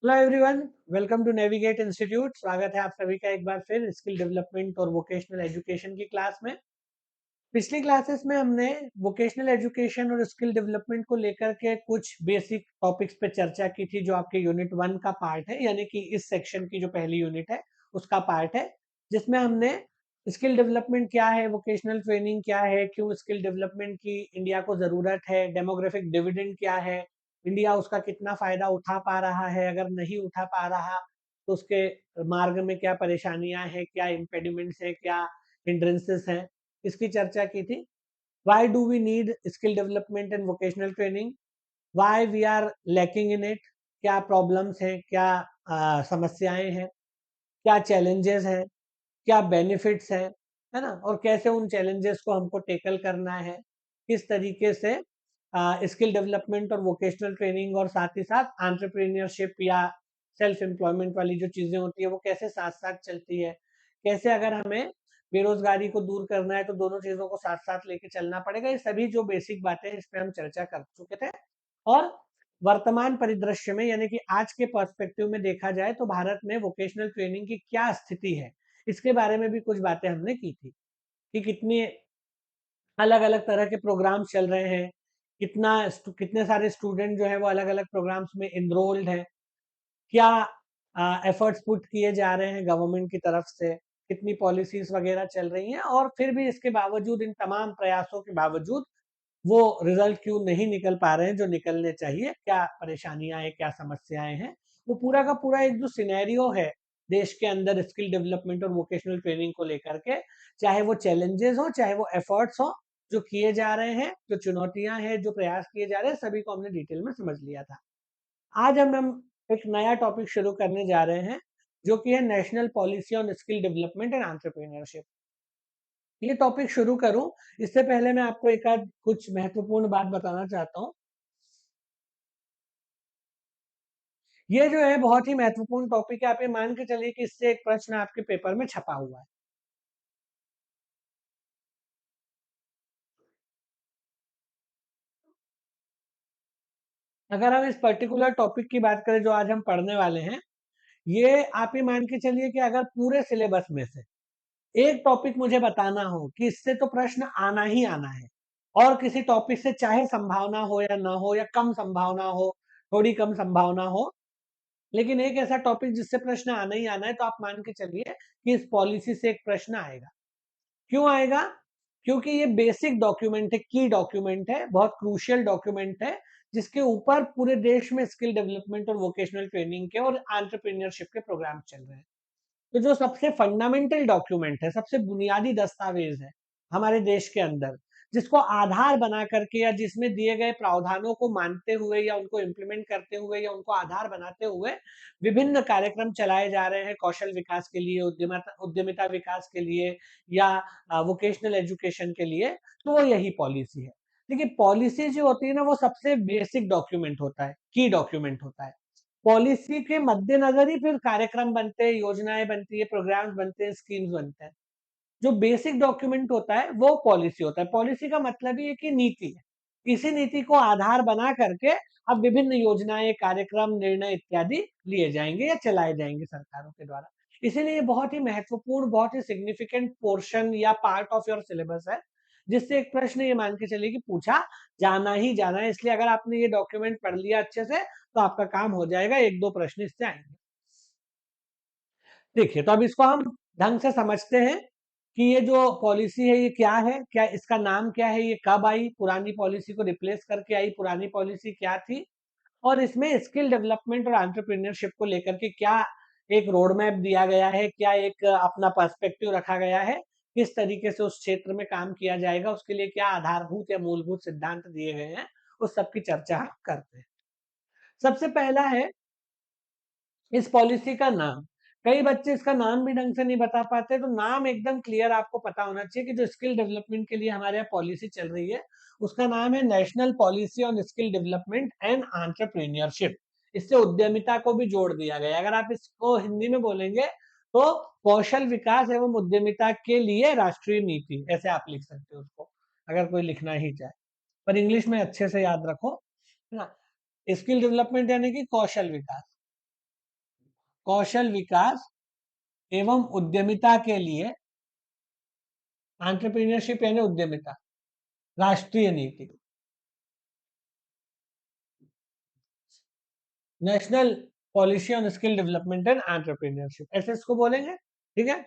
Hello everyone, welcome to Navigate Institute. स्वागत है आप सभी का एक बार फिर स्किल डेवलपमेंट और वोकेशनल एजुकेशन की क्लास में। पिछली क्लासेस में हमने वोकेशनल एजुकेशन और स्किल डेवलपमेंट को लेकर के कुछ बेसिक टॉपिक्स पे चर्चा की थी, जो आपके यूनिट 1 का पार्ट है, यानी कि इस सेक्शन की जो पहली यूनिट है उसका पार्ट है, जिसमें हमने स्किल डेवलपमेंट क्या है, वोकेशनल ट्रेनिंग क्या है, क्यों स्किल डेवलपमेंट की इंडिया को जरूरत है, डेमोग्राफिक डिविडेंड क्या है, इंडिया उसका कितना फायदा उठा पा रहा है, अगर नहीं उठा पा रहा तो उसके मार्ग में क्या परेशानियां हैं, क्या इम्पेडिमेंट्स है, क्या हिंड्रेंसेस हैं, इसकी चर्चा की थी। Why do we need skill development and vocational training, why we are lacking in it, क्या प्रॉब्लम्स हैं, क्या समस्याएं हैं, क्या चैलेंजेस हैं, क्या बेनिफिट्स हैं, है ना, और कैसे उन चैलेंजेस को हमको टेकल करना है, किस तरीके से स्किल डेवलपमेंट और वोकेशनल ट्रेनिंग और साथ ही साथ एंटरप्रेन्योरशिप या सेल्फ एम्प्लॉयमेंट वाली जो चीजें होती है वो कैसे साथ साथ चलती है, कैसे अगर हमें बेरोजगारी को दूर करना है तो दोनों चीजों को साथ साथ लेके चलना पड़ेगा। ये सभी जो बेसिक बातें हैं इस पे हम चर्चा कर चुके थे। और वर्तमान परिदृश्य में यानी कि आज के पर्सपेक्टिव में देखा जाए तो भारत में वोकेशनल ट्रेनिंग की क्या स्थिति है, इसके बारे में भी कुछ बातें हमने की थी कि कितनी अलग अलग तरह के प्रोग्राम्स चल रहे हैं, कितने सारे स्टूडेंट जो है वो अलग अलग प्रोग्राम्स में इनरोल्ड हैं, क्या एफर्ट्स पुट किए जा रहे हैं गवर्नमेंट की तरफ से, कितनी पॉलिसीज वगैरह चल रही हैं, और फिर भी इसके बावजूद, इन तमाम प्रयासों के बावजूद वो रिजल्ट क्यों नहीं निकल पा रहे हैं जो निकलने चाहिए, क्या परेशानियां हैं, क्या समस्याएं हैं। वो पूरा का पूरा एक जो सिनेरियो है देश के अंदर स्किल डेवलपमेंट और वोकेशनल ट्रेनिंग को लेकर के, चाहे वो चैलेंजेस हो चाहे वो एफर्ट्स हो जो किए जा रहे हैं, जो चुनौतियां हैं, जो प्रयास किए जा रहे हैं, सभी को हमने डिटेल में समझ लिया था। आज हम एक नया टॉपिक शुरू करने जा रहे हैं, जो कि है national policy on skill development and entrepreneurship. ये टॉपिक शुरू करूं इससे पहले मैं आपको एक आध कुछ महत्वपूर्ण बात बताना चाहता हूं। ये जो है बहुत ही महत्वपूर्ण टॉपिक है, आप ये मान के चलिए कि इससे एक प्रश्न आपके पेपर में छपा हुआ है। अगर हम इस पर्टिकुलर टॉपिक की बात करें जो आज हम पढ़ने वाले हैं, ये आप ये मान के चलिए कि अगर पूरे सिलेबस में से एक टॉपिक मुझे बताना हो कि इससे तो प्रश्न आना ही आना है, और किसी टॉपिक से चाहे संभावना हो या ना हो, या कम संभावना हो, थोड़ी कम संभावना हो, लेकिन एक ऐसा टॉपिक जिससे प्रश्न आना ही आना है, तो आप मान के चलिए कि इस पॉलिसी से एक प्रश्न आएगा। क्यों आएगा? क्योंकि ये बेसिक डॉक्यूमेंट है, की डॉक्यूमेंट है, बहुत क्रूशियल डॉक्यूमेंट है, जिसके ऊपर पूरे देश में स्किल डेवलपमेंट और वोकेशनल ट्रेनिंग के और एंटरप्रेन्योरशिप के प्रोग्राम चल रहे हैं। तो जो सबसे फंडामेंटल डॉक्यूमेंट है, सबसे बुनियादी दस्तावेज है हमारे देश के अंदर, जिसको आधार बना करके या जिसमें दिए गए प्रावधानों को मानते हुए या उनको इम्प्लीमेंट करते हुए या उनको आधार बनाते हुए विभिन्न कार्यक्रम चलाए जा रहे हैं कौशल विकास के लिए, उद्यमिता उद्यमिता विकास के लिए, या वोकेशनल एजुकेशन के लिए, तो वो यही पॉलिसी है। देखिए, पॉलिसी जो होती है ना, वो सबसे बेसिक डॉक्यूमेंट होता है, की डॉक्यूमेंट होता है। पॉलिसी के मद्देनजर ही फिर कार्यक्रम बनते हैं, योजनाएं बनती है, प्रोग्राम्स बनते हैं, स्कीम्स बनते हैं। जो बेसिक डॉक्यूमेंट होता है वो पॉलिसी होता है। पॉलिसी का मतलब ही है कि नीति है। इसी नीति को आधार बना करके अब विभिन्न योजनाएं, कार्यक्रम, निर्णय इत्यादि लिए जाएंगे या चलाए जाएंगे सरकारों के द्वारा। इसीलिए ये बहुत ही महत्वपूर्ण, बहुत ही सिग्निफिकेंट पोर्शन या पार्ट ऑफ योर सिलेबस है, जिससे एक प्रश्न ये मान के चलिए कि पूछा जाना ही जाना है। इसलिए अगर आपने ये डॉक्यूमेंट पढ़ लिया अच्छे से तो आपका काम हो जाएगा, एक दो प्रश्न इससे आएंगे। देखिए, तो अब इसको हम ढंग से समझते हैं कि ये जो पॉलिसी है ये क्या है, क्या इसका नाम क्या है, ये कब आई, पुरानी पॉलिसी को रिप्लेस करके आई, पुरानी पॉलिसी क्या थी, और इसमें स्किल डेवलपमेंट और एंटरप्रेन्योरशिप को लेकर के क्या एक रोड मैप दिया गया है, क्या एक अपना पर्सपेक्टिव रखा गया है, किस तरीके से उस क्षेत्र में काम किया जाएगा, उसके लिए क्या आधारभूत या मूलभूत सिद्धांत दिए गए हैं, उस सब की चर्चा हम करते हैं। सबसे पहला है इस पॉलिसी का नाम। कई बच्चे इसका नाम भी ढंग से नहीं बता पाते, तो नाम एकदम क्लियर आपको पता होना चाहिए कि जो स्किल डेवलपमेंट के लिए हमारे यहाँ पॉलिसी चल रही है उसका नाम है national policy on skill development and entrepreneurship. इससे उद्यमिता को भी जोड़ दिया गया। अगर आप इसको हिंदी में बोलेंगे तो कौशल विकास एवं उद्यमिता के लिए राष्ट्रीय नीति, ऐसे आप लिख सकते हो उसको, अगर कोई लिखना ही चाहे। पर इंग्लिश में अच्छे से याद रखो, है ना। स्किल डेवलपमेंट यानी कि कौशल विकास, कौशल विकास एवं उद्यमिता के लिए, एंटरप्रेन्योरशिप यानी उद्यमिता, राष्ट्रीय नीति, national policy on skill development and entrepreneurship, ऐसे इसको बोलेंगे। ठीक है।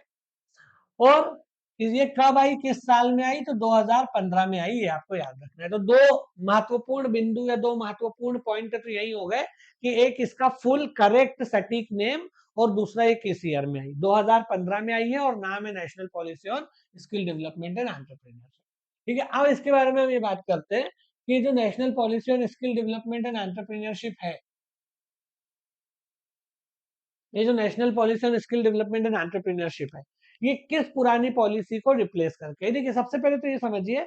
और ये कब आई, किस साल में आई, तो 2015 में आई, ये आपको याद रखना है। तो दो महत्वपूर्ण बिंदु या दो महत्वपूर्ण पॉइंट तो यही हो गए कि एक इसका फुल करेक्ट सटीक नेम, और दूसरा एक किस ईयर में आई, 2015 में आई है, और नाम है national policy on skill development and entrepreneurship. ठीक है। अब इसके बारे में हम ये बात करते हैं कि जो national policy on skill development and entrepreneurship है, ये जो national policy on skill development and entrepreneurship है, ये किस पुरानी पॉलिसी को रिप्लेस करके है? देखिए, सबसे पहले तो ये समझिए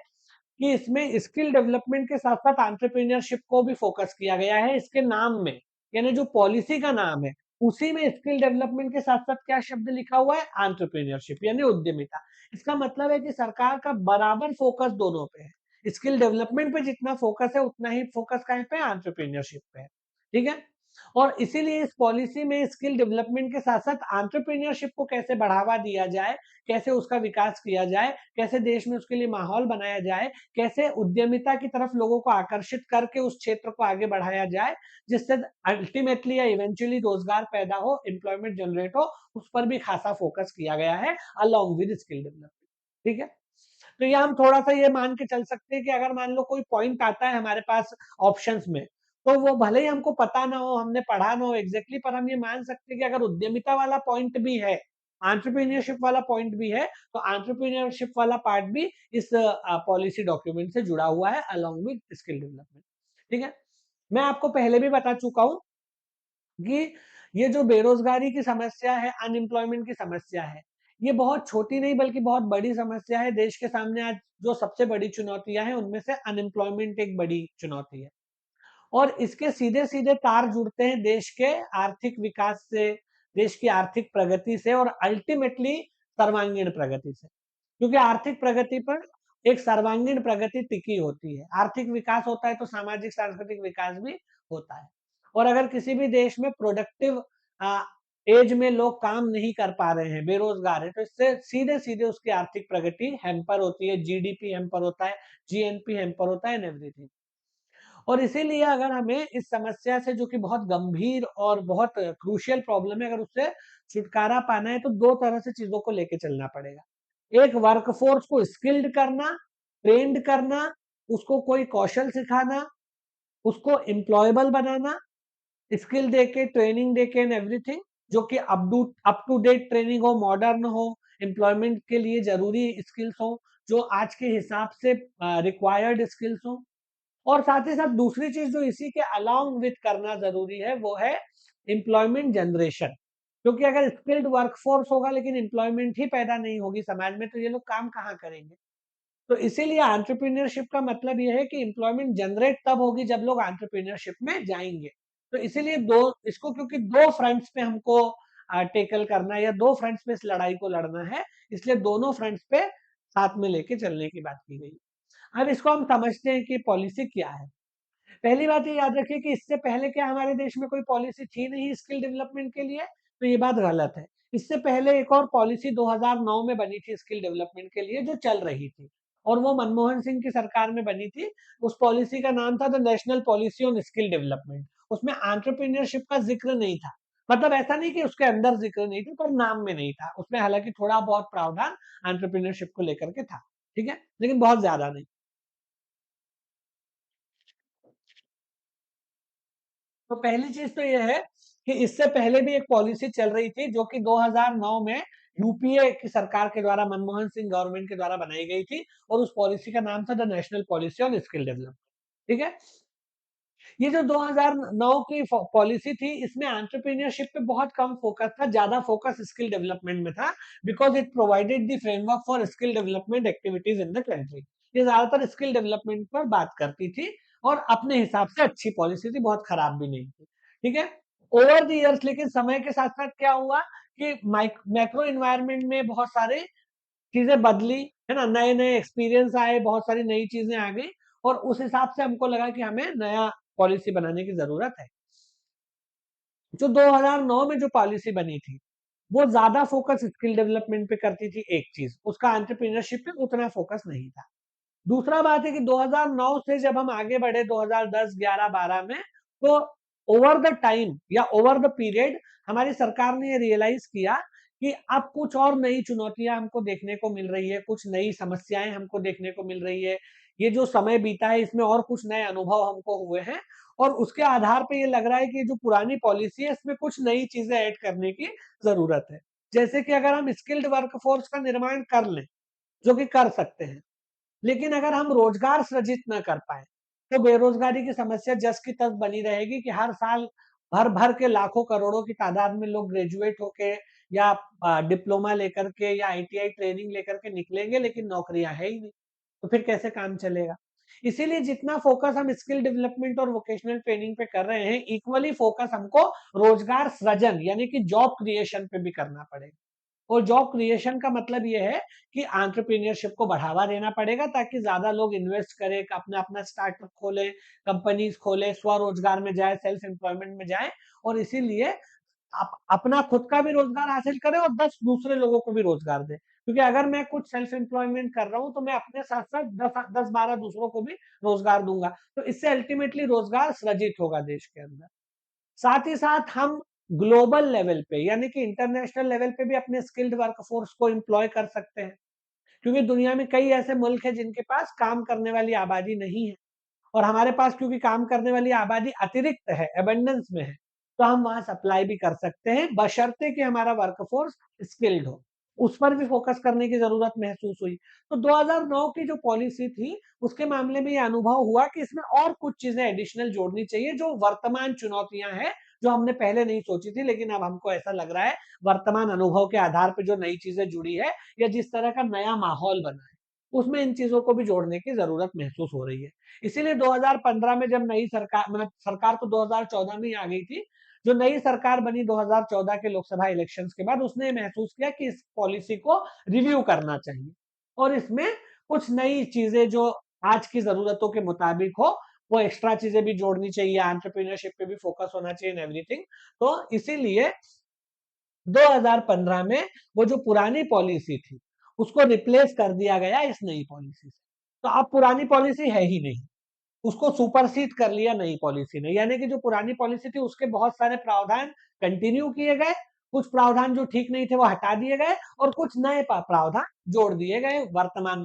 कि इसमें स्किल डेवलपमेंट के साथ साथ एंटरप्रेन्योरशिप को भी फोकस किया गया है इसके नाम में, यानी जो पॉलिसी का नाम है उसी में स्किल डेवलपमेंट के साथ साथ क्या शब्द लिखा हुआ है, एंटरप्रेन्योरशिप यानी उद्यमिता। इसका मतलब है कि सरकार का बराबर फोकस दोनों पे है, स्किल डेवलपमेंट पे जितना फोकस है उतना ही फोकस कहीं पे, एंटरप्रेन्योरशिप पे है। ठीक है। और इसीलिए इस पॉलिसी में स्किल डेवलपमेंट के साथ साथ एंटरप्रेन्योरशिप को कैसे बढ़ावा दिया जाए, कैसे उसका विकास किया जाए, कैसे देश में उसके लिए माहौल बनाया जाए, कैसे उद्यमिता की तरफ लोगों को आकर्षित करके उस क्षेत्र को आगे बढ़ाया जाए, जिससे अल्टीमेटली या इवेंचुअली रोजगार पैदा हो, एम्प्लॉयमेंट जनरेट हो, उस पर भी खासा फोकस किया गया है अलोंग विद स्किल डेवलपमेंट। ठीक है। तो ये हम थोड़ा सा ये मान के चल सकते हैं कि अगर मान लो कोई पॉइंट आता है हमारे पास ऑप्शंस में, तो वो भले ही हमको पता ना हो, हमने पढ़ा ना हो एग्जैक्टली, पर हम ये मान सकते हैं कि अगर उद्यमिता वाला पॉइंट भी है, एंटरप्रेन्योरशिप वाला पॉइंट भी है, तो एंटरप्रेन्योरशिप वाला पार्ट भी इस पॉलिसी डॉक्यूमेंट से जुड़ा हुआ है अलोंग विद स्किल डेवलपमेंट। ठीक है। मैं आपको पहले भी बता चुका हूं कि ये जो बेरोजगारी की समस्या है, अनएम्प्लॉयमेंट की समस्या है, ये बहुत छोटी नहीं बल्कि बहुत बड़ी समस्या है। देश के सामने आज जो सबसे बड़ी चुनौतियां हैं उनमें से अनएम्प्लॉयमेंट एक बड़ी चुनौती है, और इसके सीधे सीधे तार जुड़ते हैं देश के आर्थिक विकास से, देश की आर्थिक प्रगति से, और अल्टीमेटली सर्वांगीण प्रगति से, क्योंकि आर्थिक प्रगति पर एक सर्वांगीण प्रगति टिकी होती है। आर्थिक विकास होता है तो सामाजिक सांस्कृतिक विकास भी होता है, और अगर किसी भी देश में प्रोडक्टिव एज में लोग काम नहीं कर पा रहे हैं, बेरोजगार है, तो इससे सीधे सीधे उसकी आर्थिक प्रगति हैम्पर होती है, जीडीपी हैम्पर होता है, जीएनपी हैम्पर होता है, एंड एवरीथिंग। और इसीलिए अगर हमें इस समस्या से, जो कि बहुत गंभीर और बहुत क्रूशियल प्रॉब्लम है, अगर उससे छुटकारा पाना है तो दो तरह से चीजों को लेके चलना पड़ेगा। एक, वर्कफोर्स को स्किल्ड करना, ट्रेंड करना, उसको कोई कौशल सिखाना, उसको एम्प्लॉयबल बनाना, स्किल देके, ट्रेनिंग देके, एंड एवरीथिंग, जो कि अप टू डेट ट्रेनिंग हो, मॉडर्न हो, एम्प्लॉयमेंट के लिए जरूरी स्किल्स हो, जो आज के हिसाब से रिक्वायर्ड स्किल्स हो। और साथ ही साथ दूसरी चीज जो इसी के अलोंग विथ करना जरूरी है, वो है एम्प्लॉयमेंट जनरेशन। क्योंकि अगर स्किल्ड वर्कफोर्स होगा लेकिन एम्प्लॉयमेंट ही पैदा नहीं होगी समाज में, तो ये लोग काम कहाँ करेंगे। तो इसीलिए एंटरप्रेन्योरशिप का मतलब ये है कि एम्प्लॉयमेंट जनरेट तब होगी जब लोग एंटरप्रेन्योरशिप में जाएंगे। तो इसीलिए दो, इसको क्योंकि दो फ्रंट्स पे हमको टेकल करना है, या दो फ्रंट्स पे इस लड़ाई को लड़ना है, इसलिए दोनों फ्रंट्स पे साथ में लेके चलने की बात की गई। अब इसको हम समझते हैं कि पॉलिसी क्या है। पहली बात ये याद रखिए कि इससे पहले क्या हमारे देश में कोई पॉलिसी थी नहीं स्किल डेवलपमेंट के लिए, तो ये बात गलत है। इससे पहले एक और पॉलिसी 2009 में बनी थी स्किल डेवलपमेंट के लिए, जो चल रही थी, और वो मनमोहन सिंह की सरकार में बनी थी। उस पॉलिसी का नाम था the national policy on skill development. उसमें एंटरप्रेन्योरशिप का जिक्र नहीं था, मतलब ऐसा नहीं कि उसके अंदर जिक्र नहीं था, पर नाम में नहीं था उसमें, हालांकि थोड़ा बहुत प्रावधान एंटरप्रेन्योरशिप को लेकर के था। ठीक है, लेकिन बहुत ज्यादा नहीं। तो पहली चीज तो ये है कि इससे पहले भी एक पॉलिसी चल रही थी, जो कि 2009 में यूपीए की सरकार के द्वारा, मनमोहन सिंह गवर्नमेंट के द्वारा बनाई गई थी, और उस पॉलिसी का नाम था the national policy on skill development. ठीक है। ये जो 2009 की पॉलिसी थी, इसमें एंटरप्रेन्योरशिप पे बहुत कम फोकस था, ज्यादा फोकस स्किल डेवलपमेंट में था, because it provided the framework for skill development activities in the country. ये ज्यादातर स्किल डेवलपमेंट पर बात करती थी, और अपने हिसाब से अच्छी पॉलिसी थी, बहुत खराब भी नहीं थी। ठीक है। ओवर द इयर्स, लेकिन समय के साथ साथ क्या हुआ कि मैक्रो इन्वायरमेंट में बहुत सारे चीजें बदली, है ना, नए नए एक्सपीरियंस आए, बहुत सारी नई चीजें आ गई, और उस हिसाब से हमको लगा कि हमें नया पॉलिसी बनाने की जरूरत है। जो 2009 में जो पॉलिसी बनी थी, वो ज्यादा फोकस स्किल डेवलपमेंट पे करती थी, एक चीज, उसका एंटरप्रेन्योरशिप पे उतना फोकस नहीं था। दूसरा बात है कि 2009 से जब हम आगे बढ़े 2010, 11, 12 में, तो ओवर द टाइम या ओवर द पीरियड हमारी सरकार ने ये रियलाइज किया कि अब कुछ और नई चुनौतियां हमको देखने को मिल रही है, कुछ नई समस्याएं हमको देखने को मिल रही है। ये जो समय बीता है इसमें और कुछ नए अनुभव हमको हुए हैं, और उसके आधार पे ये लग रहा है कि जो पुरानी पॉलिसी है इसमें कुछ नई चीजें ऐड करने की जरूरत है। जैसे कि अगर हम स्किल्ड वर्कफोर्स का निर्माण कर लें, जो कि कर सकते हैं, लेकिन अगर हम रोजगार सृजित ना कर पाए, तो बेरोजगारी की समस्या जस की तस बनी रहेगी कि हर साल भर भर के लाखों करोड़ों की तादाद में लोग ग्रेजुएट होके या डिप्लोमा लेकर के या आईटीआई ट्रेनिंग लेकर के निकलेंगे, लेकिन नौकरियां है ही नहीं। तो फिर कैसे काम चलेगा? इसीलिए जितना फोकस हम स्किल डेवलपमेंट और वोकेशनल ट्रेनिंग पे कर रहे हैं, इक्वली फोकस हमको रोजगार सृजन यानी कि जॉब क्रिएशन पे भी करना पड़ेगा। और जॉब क्रिएशन का मतलब ये है कि एंटरप्रेन्योरशिप को बढ़ावा देना पड़ेगा, ताकि ज्यादा लोग इन्वेस्ट करें, अपना अपना स्टार्टअप खोले, कंपनीज खोले, स्वरोजगार में जाए, सेल्फ एम्प्लॉयमेंट में जाए। और इसीलिए अपना खुद का भी रोजगार हासिल करें और 10 दूसरे लोगों को भी रोजगार दे, क्योंकि अगर मैं कुछ सेल्फ एम्प्लॉयमेंट कर रहा हूं तो मैं अपने साथ साथ 10 12 दूसरों को भी रोजगार दूंगा। तो इससे अल्टीमेटली रोजगार सृजित होगा देश के अंदर। साथ ही साथ हम ग्लोबल लेवल पे यानी कि इंटरनेशनल लेवल पे भी अपने स्किल्ड वर्कफोर्स को एम्प्लॉय कर सकते हैं, क्योंकि दुनिया में कई ऐसे मुल्क हैं जिनके पास काम करने वाली आबादी नहीं है, और हमारे पास क्योंकि काम करने वाली आबादी अतिरिक्त है, एबंडेंस में है, तो हम वहां सप्लाई भी कर सकते हैं, बशर्ते कि हमारा वर्कफोर्स स्किल्ड हो। उस पर भी फोकस करने की जरूरत महसूस हुई। तो 2009 की जो पॉलिसी थी, उसके मामले में ये अनुभव हुआ कि इसमें और कुछ चीजें एडिशनल जोड़नी चाहिए, जो वर्तमान चुनौतियां हैं, जो हमने पहले नहीं सोची थी, लेकिन अब हमको ऐसा लग रहा है वर्तमान अनुभव के आधार पर जो नई चीजें जुड़ी है या जिस तरह का नया माहौल बना है, उसमें इन चीजों को भी जोड़ने की जरूरत महसूस हो रही है। इसीलिए 2015 में जब नई सरकार, मतलब सरकार तो 2014 में ही आ गई थी, जो नई सरकार बनी 2014 के लोकसभा इलेक्शंस के बाद, उसने महसूस किया कि इस पॉलिसी को रिव्यू करना चाहिए और इसमें कुछ नई चीजें जो आज की जरूरतों के मुताबिक हो, वो एक्स्ट्रा चीजें भी जोड़नी चाहिए, एंटरप्रेन्योरशिप पे भी फोकस होना चाहिए, एवरीथिंग। तो इसीलिए 2015 में वो जो पुरानी पॉलिसी थी, उसको रिप्लेस कर दिया गया इस नई पॉलिसी से। तो अब पुरानी पॉलिसी है ही नहीं, उसको सुपरसीड कर लिया नई पॉलिसी ने, यानी कि जो पुरानी पॉलिसी थी उसके बहुत सारे प्रावधान कंटिन्यू किए गए, कुछ प्रावधान जो ठीक नहीं थे वो हटा दिए गए, और कुछ नए प्रावधान जोड़ दिए गए वर्तमान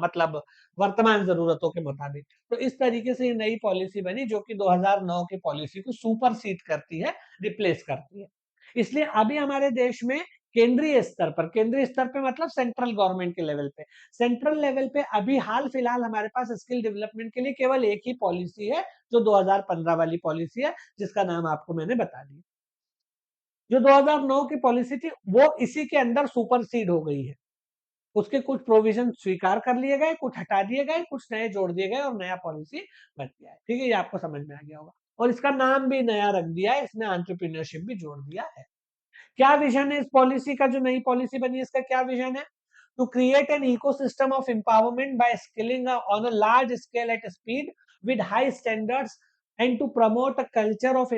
मतलब वर्तमान जरूरतों के मुताबिक। तो इस तरीके से ये नई पॉलिसी बनी, जो कि 2009 की पॉलिसी को सुपरसीड करती है, रिप्लेस करती है। इसलिए अभी हमारे देश में केंद्रीय स्तर पर मतलब सेंट्रल गवर्नमेंट के लेवल पे, सेंट्रल लेवल पे अभी हाल फिलहाल हमारे पास स्किल डेवलपमेंट के लिए केवल एक ही पॉलिसी है, जो 2015 वाली पॉलिसी है, जिसका नाम आपको मैंने बता दिया। जो 2009 की पॉलिसी थी वो इसी के अंदर सुपरसीड हो गई है, उसके कुछ प्रोविजन स्वीकार कर लिए गए, कुछ हटा दिए गए, कुछ नए जोड़ दिए गए और नया पॉलिसी बन गया है। ठीक है, ये आपको समझ में आ गया होगा। और इसका नाम भी नया रख दिया है, इसमें एंटरप्रेन्योरशिप भी जोड़ दिया है। क्या विजन है इस पॉलिसी का? जो नई पॉलिसी बनी है इसका क्या विजन है? To create an ecosystem of empowerment by skilling on a large scale at speed with high standards, and to promote a culture of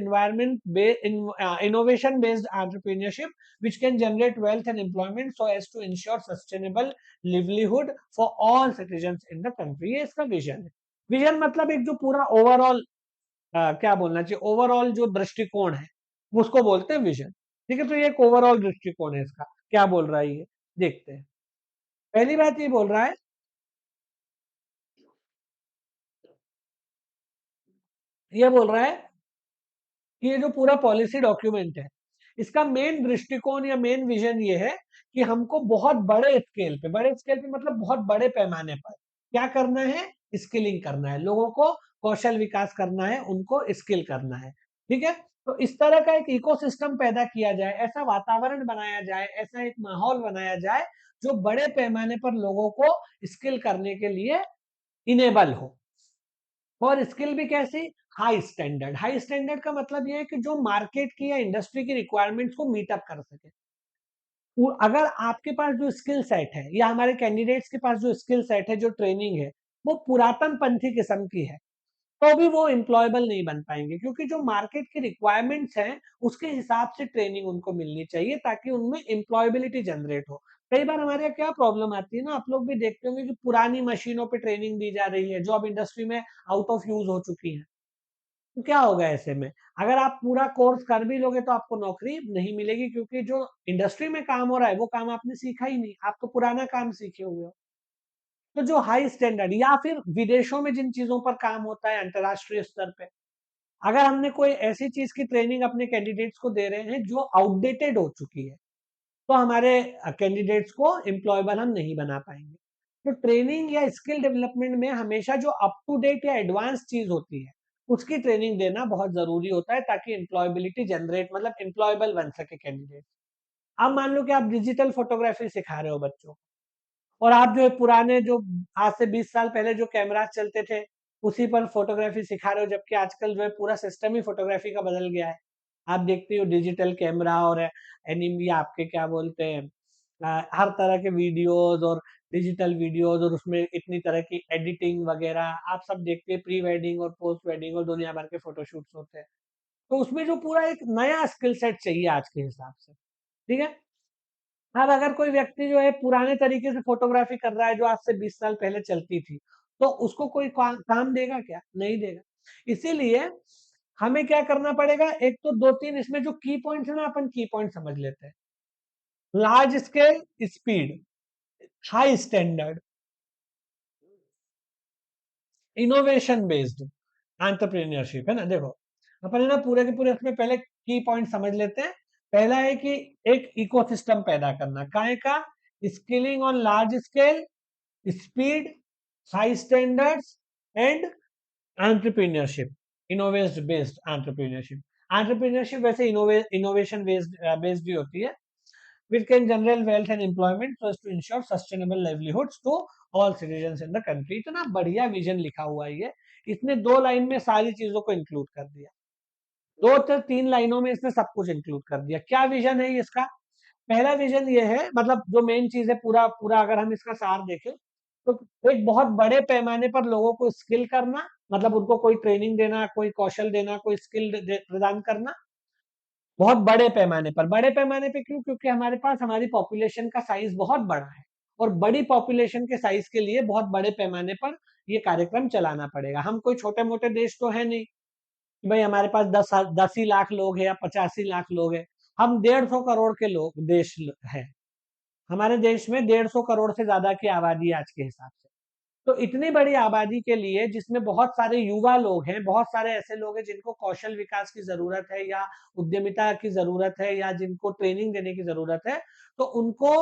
innovation based entrepreneurship which can generate wealth and employment so as to ensure sustainable livelihood for all citizens in the country। ये इसका vision है। Vision मतलब एक जो पूरा overall, क्या बोलना चाहिए, ओवरऑल जो दृष्टिकोण है, उसको बोलते हैं विजन। ठीक है, तो ये एक ओवरऑल दृष्टिकोण है इसका। क्या बोल रहा है ये, देखते हैं। पहली बात ये बोल रहा है, ये बोल रहा है कि ये जो पूरा पॉलिसी डॉक्यूमेंट है, इसका मेन दृष्टिकोण या मेन विजन ये है कि हमको बहुत बड़े स्केल पे मतलब बहुत बड़े पैमाने पर क्या करना है, स्किलिंग करना है, लोगों को कौशल विकास करना है, उनको स्किल करना है। ठीक है, तो इस तरह का एक इकोसिस्टम पैदा किया जाए, ऐसा वातावरण बनाया जाए, ऐसा एक माहौल बनाया जाए जो बड़े पैमाने पर लोगों को स्किल करने के लिए इनेबल हो। और स्किल भी कैसी? हाई स्टैंडर्ड का मतलब ये है कि जो मार्केट की या इंडस्ट्री की रिक्वायरमेंट्स को मीटअप कर सके। अगर आपके पास जो स्किल सेट है या हमारे कैंडिडेट्स के पास जो स्किल सेट है, जो ट्रेनिंग है, वो पुरातन पंथी किस्म की है, तो भी वो एम्प्लॉयबल नहीं बन पाएंगे, क्योंकि जो मार्केट की रिक्वायरमेंट्स हैं उसके हिसाब से ट्रेनिंग उनको मिलनी चाहिए ताकि उनमें एम्प्लॉयबिलिटी जनरेट हो। कई बार हमारे यहाँ क्या प्रॉब्लम आती है ना, आप लोग भी देखते होंगे कि पुरानी मशीनों पे ट्रेनिंग दी जा रही है जो अब इंडस्ट्री में आउट ऑफ यूज हो चुकी है। तो क्या होगा ऐसे में, अगर आप पूरा कोर्स कर भी लोगे तो आपको नौकरी नहीं मिलेगी, क्योंकि जो इंडस्ट्री में काम हो रहा है वो काम आपने सीखा ही नहीं, आप तो पुराना काम सीखे हुए हो। तो जो हाई स्टैंडर्ड या फिर विदेशों में जिन चीजों पर काम होता है अंतरराष्ट्रीय स्तर पे, अगर हमने कोई ऐसी चीज की ट्रेनिंग अपने कैंडिडेट्स को दे रहे हैं जो आउटडेटेड हो चुकी है, तो हमारे कैंडिडेट्स को एम्प्लॉयबल हम नहीं बना पाएंगे। तो ट्रेनिंग या स्किल डेवलपमेंट में हमेशा जो अप टू डेट या एडवांस चीज होती है उसकी ट्रेनिंग देना बहुत जरूरी होता है, ताकि एम्प्लॉयबिलिटी जनरेट मतलब एम्प्लॉयबल बन सके कैंडिडेट। अब मान लो कि आप डिजिटल फोटोग्राफी सिखा रहे हो बच्चों को, और आप जो पुराने जो आज से 20 साल पहले जो कैमरास चलते थे उसी पर फोटोग्राफी सिखा रहे हो, जबकि आजकल जो है पूरा सिस्टम ही फोटोग्राफी का बदल गया है। आप देखते हो डिजिटल कैमरा और एनिमी आपके क्या बोलते हैं, हर तरह के वीडियोस और डिजिटल वीडियोस, और उसमें इतनी तरह की एडिटिंग वगैरह आप सब देखते हैं, प्री वेडिंग और पोस्ट वेडिंग और दुनिया भर के फोटोशूट्स होते हैं। तो उसमें जो पूरा एक नया स्किल सेट चाहिए आज के हिसाब से, ठीक है। अब अगर कोई व्यक्ति जो है पुराने तरीके से फोटोग्राफी कर रहा है जो आज से 20 साल पहले चलती थी, तो उसको कोई काम देगा क्या? नहीं देगा। इसीलिए हमें क्या करना पड़ेगा, एक तो 2-3 इसमें जो की पॉइंट्स है ना, अपन की पॉइंट समझ लेते हैं। Large scale, speed, high standard, innovation based entrepreneurship, है ना। देखो अपन है ना पूरे के पूरे इसमें पहले की पॉइंट समझ लेते हैं। पहला है कि एक इकोसिस्टम पैदा करना, काहे का, skilling on large scale, speed, high standards and entrepreneurship, innovation based entrepreneurship. Entrepreneurship वैसे इनोवेशन बेस्ड बेस्ड भी होती है, which can generate wealth and employment so as to ensure sustainable livelihoods to all citizens in the country। इतना बढ़िया vision लिखा हुआ है ये, इसने 2 लाइन में सारी चीजों को इंक्लूड कर दिया, 2 से 3 लाइनों में इसने सब कुछ इंक्लूड कर दिया। क्या विजन है इसका? पहला विजन ये है, मतलब जो मेन चीज है, पूरा पूरा अगर हम इसका सार देखें तो एक बहुत बड़े पैमाने पर लोगों को स्किल करना, मतलब उनको कोई ट्रेनिंग देना, कोई कौशल देना, कोई स्किल प्रदान करना, बहुत बड़े पैमाने पर। बड़े पैमाने पे क्यों? क्योंकि हमारे पास हमारी पॉपुलेशन का साइज बहुत बड़ा है, और बड़ी पॉपुलेशन के साइज के लिए बहुत बड़े पैमाने पर ये कार्यक्रम चलाना पड़ेगा। हम कोई छोटे मोटे देश तो है नहीं कि भाई हमारे पास 10 ही लाख लोग हैं या 85 लाख लोग हैं। हम 150 करोड़ के लोग देश है, हमारे देश में 150 करोड़ से ज्यादा की आबादी है आज के हिसाब से। तो इतनी बड़ी आबादी के लिए, जिसमें बहुत सारे युवा लोग हैं, बहुत सारे ऐसे लोग हैं जिनको कौशल विकास की जरूरत है या उद्यमिता की जरूरत है या जिनको ट्रेनिंग देने की जरूरत है, तो उनको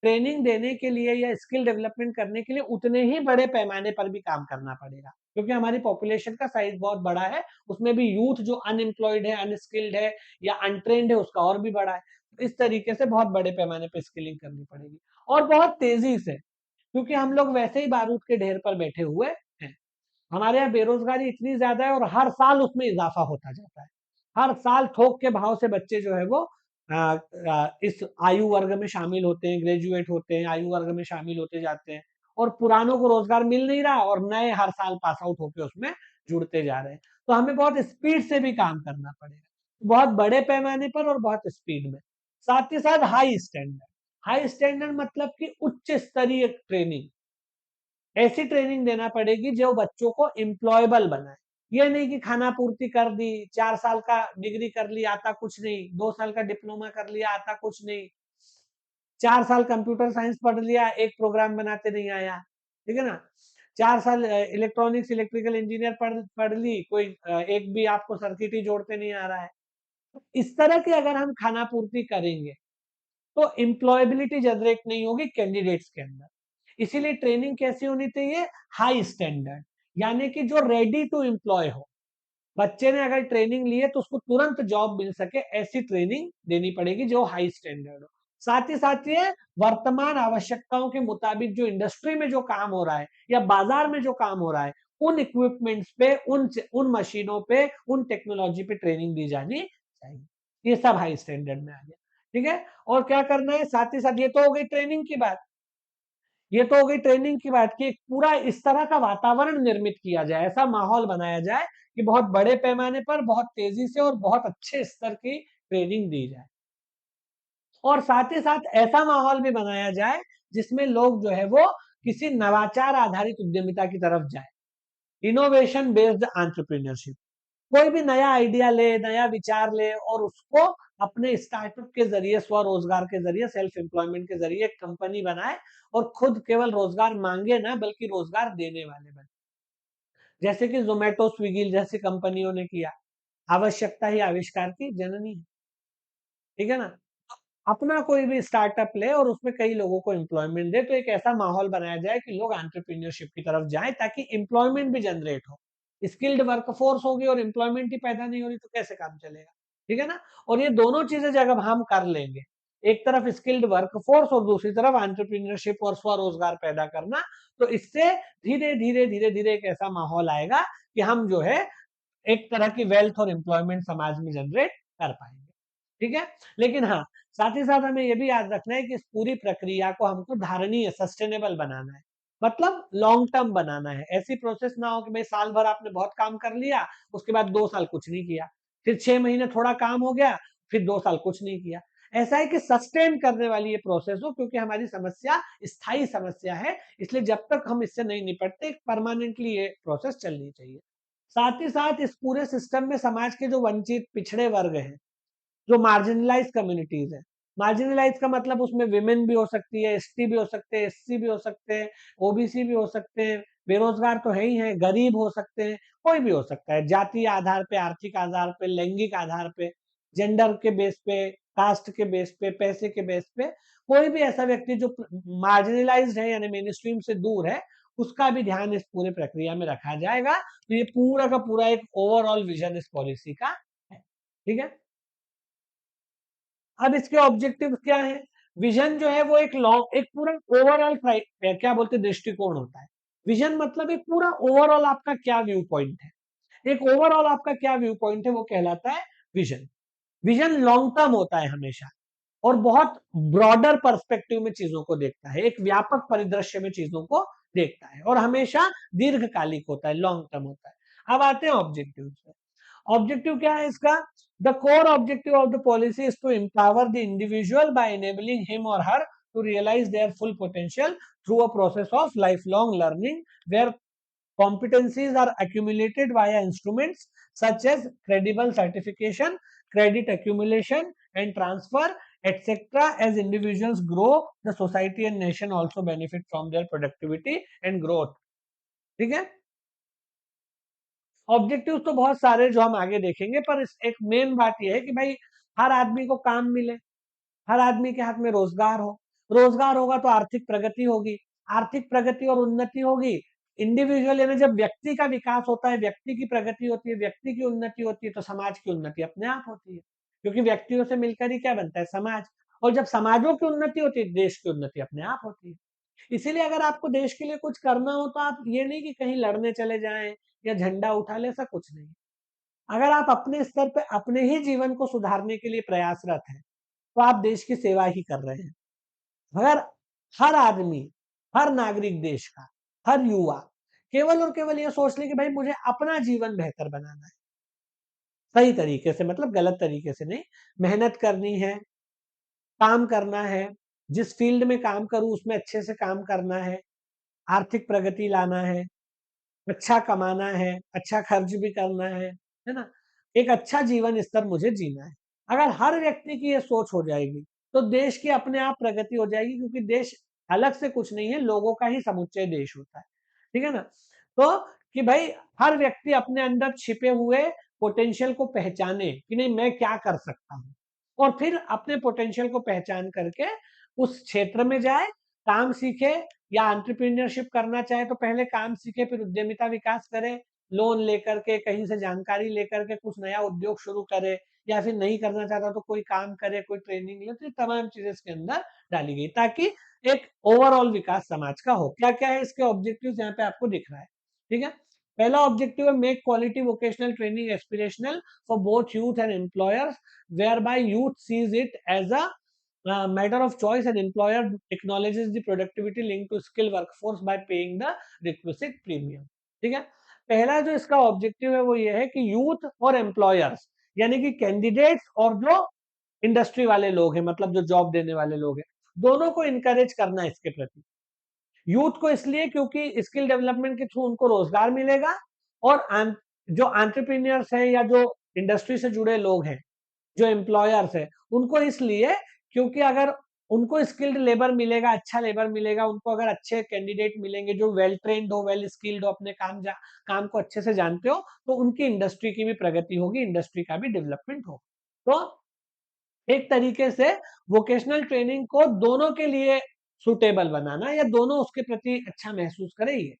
ट्रेनिंग देने के लिए या स्किल डेवलपमेंट करने के लिए उतने ही बड़े पैमाने पर भी काम करना पड़ेगा, क्योंकि हमारी पॉपुलेशन का साइज बहुत बड़ा है। उसमें भी यूथ जो अनएम्प्लॉयड है, अनस्किल्ड है या अनट्रेन्ड है, उसका और भी बड़ा है। इस तरीके से बहुत बड़े पैमाने पर स्किलिंग करनी पड़ेगी, और बहुत तेजी से, क्योंकि हम लोग वैसे ही बारूद के ढेर पर बैठे हुए हैं। हमारे यहाँ बेरोजगारी इतनी ज्यादा है और हर साल उसमें इजाफा होता जाता है। हर साल थोक के भाव से बच्चे जो है वो इस आयु वर्ग में शामिल होते हैं, ग्रेजुएट होते हैं, आयु वर्ग में शामिल होते जाते हैं, और पुरानों को रोजगार मिल नहीं रहा और नए हर साल पास आउट होकर उसमें जुड़ते जा रहे हैं। तो हमें बहुत स्पीड से भी काम करना पड़ेगा, बहुत बड़े पैमाने पर और बहुत स्पीड में। साथ ही साथ हाई स्टैंडर्ड, हाई स्टैंडर्ड मतलब कि उच्च स्तरीय ट्रेनिंग, ऐसी ट्रेनिंग देना पड़ेगी जो बच्चों को एम्प्लॉयबल बनाए। ये नहीं कि खाना पूर्ति कर दी, 4 साल का डिग्री कर ली आता कुछ नहीं, 2 साल का डिप्लोमा कर लिया आता कुछ नहीं, 4 साल कंप्यूटर साइंस पढ़ लिया, एक प्रोग्राम बनाते नहीं आया, ठीक है ना। 4 साल इलेक्ट्रॉनिक्स इलेक्ट्रिकल इंजीनियर पढ़ पढ़ ली, कोई एक भी आपको सर्किट ही जोड़ते नहीं आ रहा है। इस तरह की अगर हम खाना पूर्ति करेंगे तो एम्प्लॉयबिलिटी जनरेट नहीं होगी कैंडिडेट्स के अंदर। इसीलिए ट्रेनिंग कैसी होनी चाहिए? हाई स्टैंडर्ड, यानी कि जो रेडी टू एम्प्लॉय हो। बच्चे ने अगर ट्रेनिंग ली है तो उसको तुरंत जॉब मिल सके, ऐसी ट्रेनिंग देनी पड़ेगी जो हाई स्टैंडर्ड हो। साथ ही साथ ये वर्तमान आवश्यकताओं के मुताबिक जो इंडस्ट्री में जो काम हो रहा है या बाजार में जो काम हो रहा है, उन इक्विपमेंट्स पे, उन मशीनों पे, उन टेक्नोलॉजी पे ट्रेनिंग दी जानी चाहिए। ये सब हाई स्टैंडर्ड में आ गया, ठीक है। और क्या करना है साथ ही साथ, ये तो हो गई ट्रेनिंग की बात। ये तो हो गई ट्रेनिंग की बात की। पूरा इस तरह का वातावरण निर्मित किया जाए, ऐसा माहौल बनाया जाए कि बहुत बड़े पैमाने पर बहुत तेजी से और बहुत अच्छे स्तर की ट्रेनिंग दी जाए, और साथ ही साथ ऐसा माहौल भी बनाया जाए जिसमें लोग जो है वो किसी नवाचार आधारित उद्यमिता की तरफ जाए, इनोवेशन बेस्ड एंटरप्रेन्योरशिप। कोई भी नया आइडिया ले, नया विचार ले और उसको अपने स्टार्टअप के जरिए, स्वरोजगार के जरिए, सेल्फ एम्प्लॉयमेंट के जरिए एक कंपनी बनाए और खुद केवल रोजगार मांगे ना, बल्कि रोजगार देने वाले बने, जैसे कि जोमेटो, स्विगी जैसी कंपनियों ने किया। आवश्यकता ही आविष्कार की जननी है, ठीक है ना। अपना कोई भी स्टार्टअप ले और उसमें कई लोगों को एम्प्लॉयमेंट दे, तो एक ऐसा माहौल बनाया जाए कि लोग एंटरप्रेन्योरशिप की तरफ जाएं, ताकि एम्प्लॉयमेंट भी जनरेट हो। स्किल्ड वर्कफोर्स होगी और एम्प्लॉयमेंट ही पैदा नहीं हो रही तो कैसे काम चलेगा, ठीक है ना। और ये दोनों चीजें जब हम कर लेंगे, एक तरफ स्किल्ड वर्कफोर्स और दूसरी तरफ एंटरप्रेन्योरशिप और स्वरोजगार पैदा करना, तो इससे धीरे धीरे धीरे धीरे एक ऐसा माहौल आएगा कि हम जो है एक तरह की वेल्थ और एम्प्लॉयमेंट समाज में जनरेट कर पाएंगे, ठीक है। लेकिन हाँ, साथ ही साथ हमें यह भी याद रखना है कि इस पूरी प्रक्रिया को हमको धारणीय, सस्टेनेबल बनाना है, मतलब लॉन्ग टर्म बनाना है। ऐसी प्रोसेस ना हो कि भाई साल भर आपने बहुत काम कर लिया, उसके बाद 2 साल कुछ नहीं किया, फिर 6 महीने थोड़ा काम हो गया, फिर 2 साल कुछ नहीं किया। ऐसा है कि सस्टेन करने वाली ये प्रोसेस हो, क्योंकि हमारी समस्या स्थायी समस्या है, इसलिए जब तक हम इससे नहीं निपटते परमानेंटली ये प्रोसेस चलनी चाहिए। साथ ही साथ इस पूरे सिस्टम में समाज के जो वंचित पिछड़े वर्ग हैं, जो मार्जिनलाइज कम्युनिटीज है, मार्जिनलाइज का मतलब उसमें विमेन भी हो सकती है, एसटी भी हो सकते हैं, एससी भी हो सकते हैं, ओबीसी भी हो सकते हैं, बेरोजगार तो है ही है, गरीब हो सकते हैं, कोई भी हो सकता है, जातीय आधार पे, आर्थिक आधार पे, लैंगिक आधार पे, जेंडर के बेस पे, कास्ट के बेस पे, पैसे के बेस पे, कोई भी ऐसा व्यक्ति जो मार्जिनलाइज्ड है यानी मेन स्ट्रीम से दूर है, उसका भी ध्यान इस पूरी प्रक्रिया में रखा जाएगा। तो ये पूरा का पूरा एक ओवरऑल विजन इस पॉलिसी का है, ठीक है। अब इसके ऑब्जेक्टिव क्या है? विजन जो है वो एक लॉन्ग, एक पूरा ओवरऑल क्या बोलते हैं, दृष्टिकोण होता है। विजन मतलब एक पूरा ओवरऑल आपका क्या व्यू पॉइंट है, एक ओवरऑल आपका क्या व्यू पॉइंट है वो कहलाता है विजन। विजन लॉन्ग टर्म होता है हमेशा, और बहुत ब्रॉडर पर्सपेक्टिव में चीजों को देखता है, एक व्यापक परिदृश्य में चीजों को देखता है, और हमेशा दीर्घकालिक होता है, लॉन्ग टर्म होता है। अब आते हैं ऑब्जेक्टिव पे। ऑब्जेक्टिव क्या है इसका? The core objective of the policy is to empower the individual by enabling him or her to realize their full potential through a process of lifelong learning, where competencies are accumulated via instruments such as credible certification, credit accumulation and transfer, etc. As individuals grow, the society and nation also benefit from their productivity and growth, ठीक है। Objective तो बहुत सारे जो हम आगे देखेंगे, पर इस एक मेन बात यह है कि भाई हर आदमी को काम मिले, हर आदमी के हाथ में रोजगार हो, रोजगार होगा तो आर्थिक प्रगति होगी, आर्थिक प्रगति और उन्नति होगी, इंडिविजुअल यानी जब व्यक्ति का विकास होता है, व्यक्ति की प्रगति होती है, व्यक्ति की उन्नति होती है, तो समाज की उन्नति अपने आप होती है, क्योंकि व्यक्तियों से मिलकर ही क्या बनता है, समाज। और जब समाजों की उन्नति होती है, देश की उन्नति अपने आप होती है। इसीलिए अगर आपको देश के लिए कुछ करना हो तो आप ये नहीं कि कहीं लड़ने चले जाएं या झंडा उठा ले, ऐसा कुछ नहीं। अगर आप अपने स्तर पे अपने ही जीवन को सुधारने के लिए प्रयासरत हैं, तो आप देश की सेवा ही कर रहे हैं। अगर हर आदमी, हर नागरिक देश का, हर युवा केवल और केवल ये सोच ले कि भाई मुझे अपना जीवन बेहतर बनाना है, सही तरीके से मतलब गलत तरीके से नहीं, मेहनत करनी है, काम करना है, जिस फील्ड में काम करूं उसमें अच्छे से काम करना है, आर्थिक प्रगति लाना है, अच्छा कमाना है, अच्छा खर्च भी करना है ना? एक अच्छा जीवन स्तर मुझे जीना है। अगर हर व्यक्ति की ये सोच हो जाएगी, तो देश की अपने आप प्रगति हो जाएगी, क्योंकि देश अलग से कुछ नहीं है, लोगों का ही समुच्चय देश होता है। ठीक है ना? तो कि भाई हर व्यक्ति अपने अंदर छिपे हुए पोटेंशियल को पहचाने कि नहीं मैं क्या कर सकता हूँ, और फिर अपने पोटेंशियल को पहचान करके उस क्षेत्र में जाए, काम सीखे, या एंटरप्रेन्योरशिप करना चाहे तो पहले काम सीखे, फिर उद्यमिता विकास करे, लोन लेकर के, कहीं से जानकारी लेकर के कुछ नया उद्योग शुरू करे, या फिर नहीं करना चाहता तो कोई काम करे, कोई ट्रेनिंग ले, तो ये तमाम चीजें इसके अंदर डाली गई ताकि एक ओवरऑल विकास समाज का हो। क्या क्या है इसके ऑब्जेक्टिव्स यहाँ पे आपको दिख रहा है, ठीक है। पहला ऑब्जेक्टिव है make quality vocational training aspirational for both youth and employers, where by youth sees it as a matter of choice, an employer acknowledges the productivity linked to skill workforce by paying the requisite premium. ठीक है, पहला जो इसका objective है वो ये है कि यूथ और एम्प्लॉयर्स यानी कि कैंडिडेट्स और जो इंडस्ट्री वाले लोग हैं, मतलब जो जॉब देने वाले लोग हैं, दोनों को इनकरेज करना है इसके प्रति। यूथ को इसलिए क्योंकि स्किल डेवलपमेंट के थ्रू उनको रोजगार मिलेगा, और जो एंटरप्रेन्योर्स हैं या जो इंडस्ट्री से जुड़े लोग हैं, जो एम्प्लॉयर्स है, उनको इसलिए क्योंकि अगर उनको स्किल्ड लेबर मिलेगा, अच्छा लेबर मिलेगा, उनको अगर अच्छे कैंडिडेट मिलेंगे जो वेल ट्रेन्ड हो, वेल स्किल्ड हो, अपने काम को अच्छे से जानते हो, तो उनकी इंडस्ट्री की भी प्रगति होगी, इंडस्ट्री का भी डेवलपमेंट हो। तो एक तरीके से वोकेशनल ट्रेनिंग को दोनों के लिए सुटेबल बनाना, या दोनों उसके प्रति अच्छा महसूस करें, ये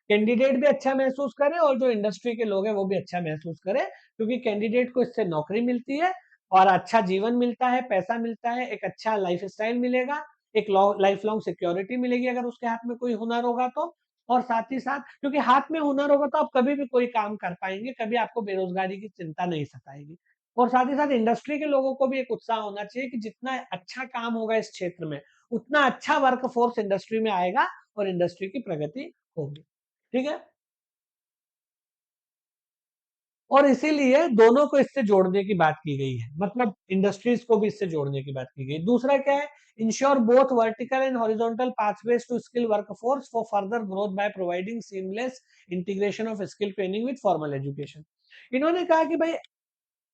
कैंडिडेट भी अच्छा महसूस करे और जो इंडस्ट्री के लोग हैं वो भी अच्छा महसूस करे, क्योंकि कैंडिडेट को इससे नौकरी मिलती है और अच्छा जीवन मिलता है, पैसा मिलता है, एक अच्छा लाइफ स्टाइल मिलेगा, एक लाइफ लॉन्ग सिक्योरिटी मिलेगी अगर उसके हाथ में कोई हुनर होगा तो। और साथ ही साथ क्योंकि हाथ में हुनर होगा तो आप कभी भी कोई काम कर पाएंगे, कभी आपको बेरोजगारी की चिंता नहीं सताएगी। और साथ ही साथ इंडस्ट्री के लोगों को भी एक उत्साह होना चाहिए कि जितना अच्छा काम होगा इस क्षेत्र में, उतना अच्छा वर्क फोर्स इंडस्ट्री में आएगा और इंडस्ट्री की प्रगति होगी। ठीक है, और इसीलिए दोनों को इससे जोड़ने की बात की गई है, मतलब इंडस्ट्रीज को भी इससे जोड़ने की बात की गई। दूसरा क्या है, ensure both vertical and horizontal pathways to skill workforce for further growth by providing seamless integration of skill training with formal education. इन्होंने कहा कि भाई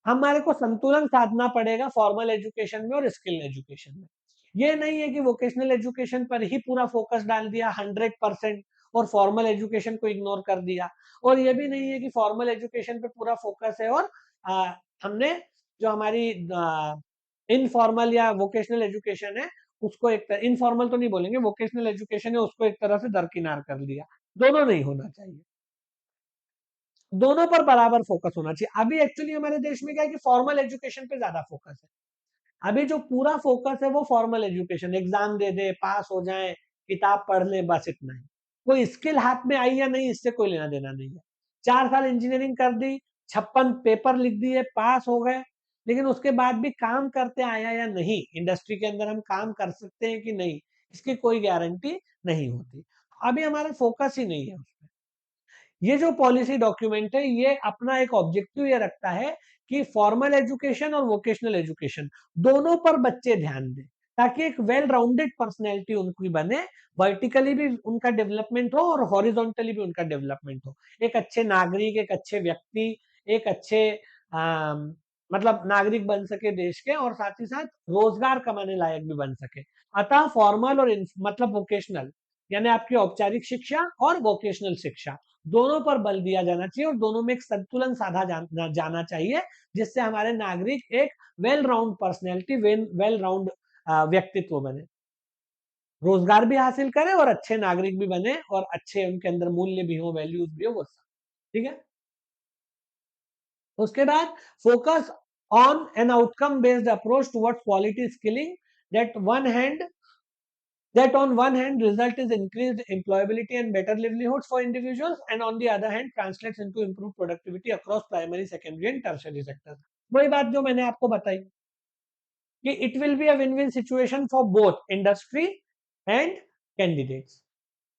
हमारे को संतुलन साधना पड़ेगा फॉर्मल एजुकेशन में और स्किल एजुकेशन में। ये नहीं है कि वोकेशनल एजुकेशन पर ही पूरा फोकस डाल दिया 100% और फॉर्मल एजुकेशन को इग्नोर कर दिया, और ये भी नहीं है कि फॉर्मल एजुकेशन पे पूरा फोकस है और हमने जो हमारी इनफॉर्मल या वोकेशनल एजुकेशन है उसको एक तरह, इनफॉर्मल तो नहीं बोलेंगे, वोकेशनल एजुकेशन है उसको एक तरह से दरकिनार कर दिया। दोनों नहीं होना चाहिए, दोनों पर बराबर फोकस होना चाहिए। अभी एक्चुअली हमारे देश में क्या है कि फॉर्मल एजुकेशन पे ज्यादा फोकस है। अभी जो पूरा फोकस है वो फॉर्मल एजुकेशन, एग्जाम दे दे, पास हो जाए, किताब पढ़ ले, बस इतना ही। कोई स्किल हाथ में आई या नहीं इससे कोई लेना देना नहीं है। 4 साल इंजीनियरिंग कर दी, 56 पेपर लिख दिए, पास हो गए, लेकिन उसके बाद भी काम करते आया या नहीं, इंडस्ट्री के अंदर हम काम कर सकते हैं कि नहीं, इसकी कोई गारंटी नहीं होती। अभी हमारा फोकस ही नहीं है उसमें। ये जो पॉलिसी डॉक्यूमेंट है ये अपना एक ऑब्जेक्टिव ये रखता है कि फॉर्मल एजुकेशन और वोकेशनल एजुकेशन दोनों पर बच्चे ध्यान दें, ताकि एक वेल राउंडेड पर्सनैलिटी उनकी बने, वर्टिकली भी उनका डेवलपमेंट हो और हॉरिजॉन्टली भी उनका डेवलपमेंट हो। एक अच्छे नागरिक, एक अच्छे व्यक्ति, एक अच्छे मतलब नागरिक बन सके देश के, और साथ ही साथ रोजगार कमाने लायक भी बन सके। अतः फॉर्मल और मतलब वोकेशनल यानी आपकी औपचारिक शिक्षा और वोकेशनल शिक्षा दोनों पर बल दिया जाना चाहिए, और दोनों में एक संतुलन साधा जाना चाहिए, जिससे हमारे नागरिक एक well round personality, well round व्यक्तित्व बने, रोजगार भी हासिल करें और अच्छे नागरिक भी बने, और अच्छे उनके अंदर मूल्य भी हो, वैल्यूज भी हो, वो सब। ठीक है, उसके बाद focus on an outcome based approach towards quality skilling, that one hand that on one hand result is increased employability and better livelihoods for individuals, and on the other hand translates into improved productivity across primary, secondary and tertiary sectors। वही बात जो मैंने आपको बताई कि it will be a win win situation for both industry and candidates.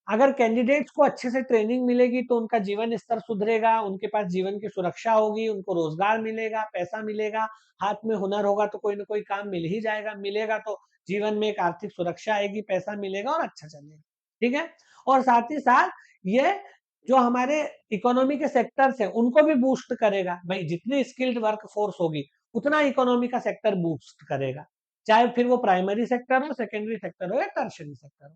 अगर candidates को अच्छे से ट्रेनिंग मिलेगी तो उनका जीवन स्तर सुधरेगा, उनके पास जीवन की सुरक्षा होगी, उनको रोजगार मिलेगा, पैसा मिलेगा, हाथ में हुनर होगा तो कोई ना कोई काम मिल ही जाएगा, मिलेगा तो जीवन में एक आर्थिक सुरक्षा आएगी, पैसा मिलेगा और अच्छा चलेगा। ठीक है, और साथ ही साथ ये जो हमारे इकोनॉमी के सेक्टर्स है उनको भी बूस्ट करेगा। भाई जितनी स्किल्ड वर्क फोर्स होगी उतना इकोनॉमी का सेक्टर बूस्ट करेगा, चाहे फिर वो प्राइमरी सेक्टर हो, सेकेंडरी सेक्टर हो या टर्शियरी सेक्टर हो।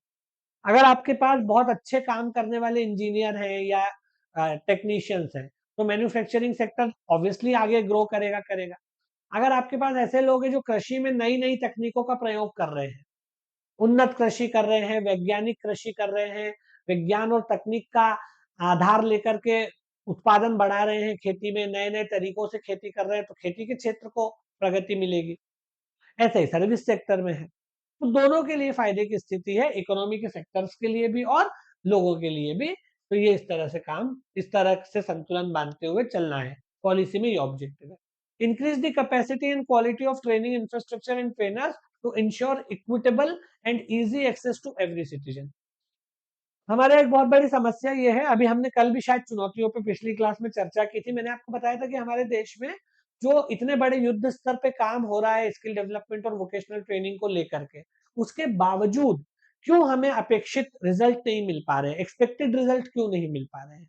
अगर आपके पास बहुत अच्छे काम करने वाले इंजीनियर हैं या टेक्नीशियंस हैं, तो मैन्युफैक्चरिंग सेक्टर ऑब्वियसली आगे ग्रो करेगा। अगर आपके पास ऐसे लोग हैं जो कृषि में नई नई तकनीकों का प्रयोग कर रहे हैं, उन्नत कृषि कर रहे हैं, वैज्ञानिक कृषि कर रहे हैं, विज्ञान और तकनीक का आधार लेकर के उत्पादन बढ़ा रहे हैं, खेती में नए नए तरीकों से खेती कर रहे हैं, तो खेती के क्षेत्र को प्रगति मिलेगी। ऐसे ही सर्विस सेक्टर में है, तो दोनों के लिए फायदे की स्थिति है, इकोनॉमी के सेक्टर्स के लिए भी और लोगों के लिए भी। तो ये इस तरह से काम, इस तरह से संतुलन बांधते हुए चलना है, पॉलिसी में ये ऑब्जेक्टिव है। Increase the capacity and quality of training infrastructure and trainers to ensure equitable and easy access to every citizen. हमारे एक बहुत बड़ी समस्या ये है, अभी हमने कल भी शायद चुनौतियों पे पिछली क्लास में चर्चा की थी, मैंने आपको बताया था कि हमारे देश में जो इतने बड़े युद्ध स्तर पे काम हो रहा है स्किल डेवलपमेंट और वोकेशनल ट्रेनिंग को लेकर के, उसके बावजूद क्यों हमें अपेक्षित रिजल्ट नहीं मिल पा रहे, एक्सपेक्टेड रिजल्ट क्यों नहीं मिल पा रहे हैं।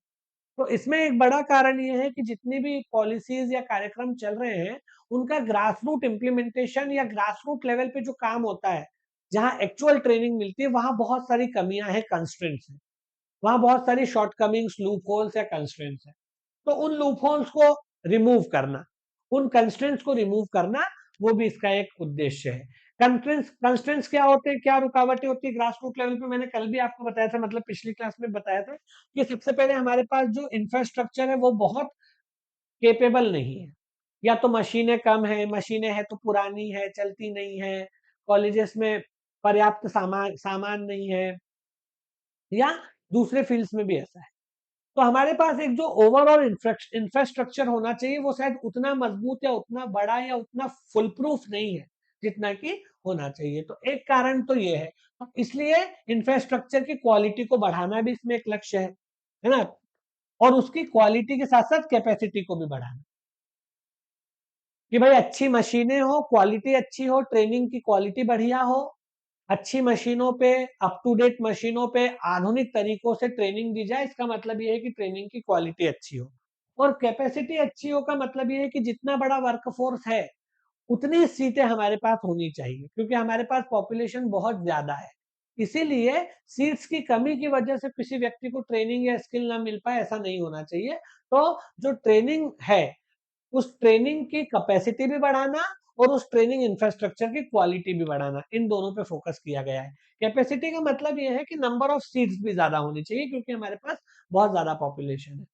तो इसमें एक बड़ा कारण ये है कि जितनी भी पॉलिसीज या कार्यक्रम चल रहे हैं, उनका ग्रास रूट इम्प्लीमेंटेशन या ग्रास रूट लेवल पे जो काम होता है, जहां एक्चुअल ट्रेनिंग मिलती है, वहां बहुत सारी कमियां हैं, कंस्ट्रेंट्स हैं, वहां बहुत सारी शॉर्टकमिंग्स, लूप होल्स या कंस्ट्रेंट्स हैं। तो उन लूप होल्स को रिमूव करना, उन कंस्ट्रेंट्स को रिमूव करना, वो भी इसका एक उद्देश्य है। कंस्ट्रेंट्स क्या होते हैं, क्या रुकावटें होती है ग्रास रूट लेवल पे, मैंने कल भी आपको बताया था, मतलब पिछली क्लास में बताया था कि सबसे पहले हमारे पास जो इंफ्रास्ट्रक्चर है वो बहुत केपेबल नहीं है, या तो मशीनें कम है, मशीनें हैं तो पुरानी है, चलती नहीं है, कॉलेजेस में पर्याप्त सामान नहीं है, या दूसरे फील्ड्स में भी ऐसा है। तो हमारे पास एक जो ओवरऑल इंफ्रास्ट्रक्चर होना चाहिए, वो शायद उतना मजबूत या उतना बड़ा या उतना फुल प्रूफ नहीं है जितना कि होना चाहिए। तो एक कारण तो ये है, तो इसलिए इंफ्रास्ट्रक्चर की क्वालिटी को बढ़ाना भी इसमें एक लक्ष्य है ना, और उसकी क्वालिटी के साथ साथ कैपेसिटी को भी बढ़ाना, कि भाई अच्छी मशीनें हो, क्वालिटी अच्छी हो, ट्रेनिंग की क्वालिटी बढ़िया हो, अच्छी मशीनों पे, अप टू डेट मशीनों पे आधुनिक तरीकों से ट्रेनिंग दी जाए। इसका मतलब ये है कि ट्रेनिंग की क्वालिटी अच्छी हो, और कैपेसिटी अच्छी हो का मतलब ये है कि जितना बड़ा वर्कफोर्स है, उतनी सीटें हमारे पास होनी चाहिए, क्योंकि हमारे पास पॉपुलेशन बहुत ज्यादा है। इसीलिए सीट्स की कमी की वजह से किसी व्यक्ति को ट्रेनिंग या स्किल ना मिल पाए, ऐसा नहीं होना चाहिए। तो जो ट्रेनिंग है, उस ट्रेनिंग की कैपेसिटी भी बढ़ाना और उस ट्रेनिंग इंफ्रास्ट्रक्चर की क्वालिटी भी बढ़ाना, इन दोनों पे फोकस किया गया है। कैपेसिटी का मतलब ये है कि नंबर ऑफ सीट्स भी ज्यादा होनी चाहिए, क्योंकि हमारे पास बहुत ज्यादा पॉपुलेशन है।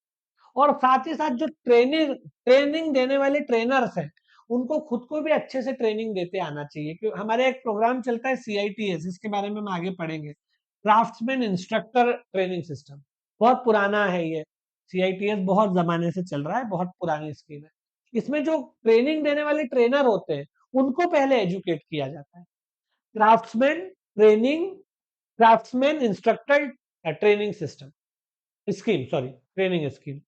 और साथ ही साथ जो ट्रेनिंग ट्रेनिंग देने वाले ट्रेनर्स हैं, उनको खुद को भी अच्छे से ट्रेनिंग देते आना चाहिए। क्योंकि हमारे एक प्रोग्राम चलता है CITS, इसके बारे में हम आगे पढ़ेंगे, क्राफ्ट्समैन इंस्ट्रक्टर ट्रेनिंग सिस्टम। बहुत पुराना है ये CITS, बहुत जमाने से चल रहा है, बहुत पुरानी स्कीम है। इसमें जो ट्रेनिंग देने वाले ट्रेनर होते हैं, उनको पहले एजुकेट किया जाता है। Craftsman training craftsman instructor training system scheme, sorry, training scheme.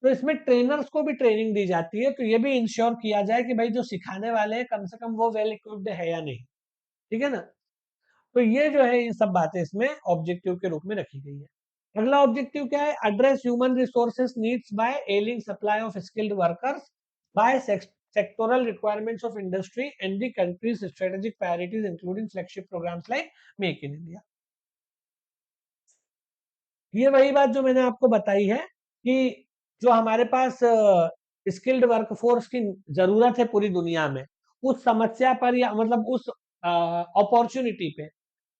तो इसमें ट्रेनर्स को भी ट्रेनिंग दी जाती है, तो ये भी इंश्योर किया जाए कि भाई जो सिखाने वाले हैं, कम से कम वो वेल इक्विप्ड है या नहीं। ठीक है ना। तो ये जो है, ये सब बातें इसमें ऑब्जेक्टिव के रूप में रखी गई है। अगला ऑब्जेक्टिव क्या है, address human resources needs by aligning supply of skilled workers by sectoral requirements of industry and the country's strategic priorities including flagship programs like Make in India। ये वही बात जो मैंने आपको बताई है कि जो हमारे पास स्किल्ड वर्कफोर्स की जरूरत है पूरी दुनिया में, उस समस्या पर या मतलब उस अपॉर्चुनिटी पे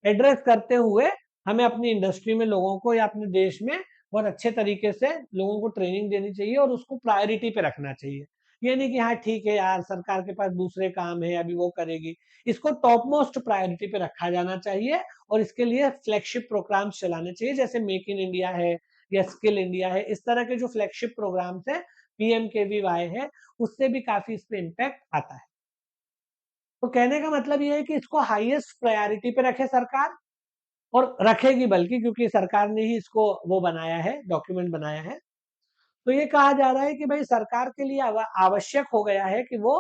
एड्रेस करते हुए हमें अपनी इंडस्ट्री में लोगों को या अपने देश में बहुत अच्छे तरीके से लोगों को ट्रेनिंग देनी चाहिए और उसको प्रायोरिटी पे रखना चाहिए। ये नहीं कि हाँ ठीक है यार, सरकार के पास दूसरे काम है, अभी वो करेगी। इसको टॉप मोस्ट प्रायोरिटी पे रखा जाना चाहिए, और इसके लिए फ्लैगशिप प्रोग्राम्स चलाने चाहिए, जैसे मेक इन इंडिया है या स्किल इंडिया है। इस तरह के जो फ्लैगशिप प्रोग्राम्स है, PMKVY है, उससे भी काफी इस पे इम्पैक्ट आता है। तो कहने का मतलब ये है कि इसको हाईएस्ट प्रायोरिटी पे रखे सरकार, और रखेगी बल्कि, क्योंकि सरकार ने ही इसको वो बनाया है, डॉक्यूमेंट बनाया है। तो ये कहा जा रहा है कि भाई सरकार के लिए आवश्यक हो गया है कि वो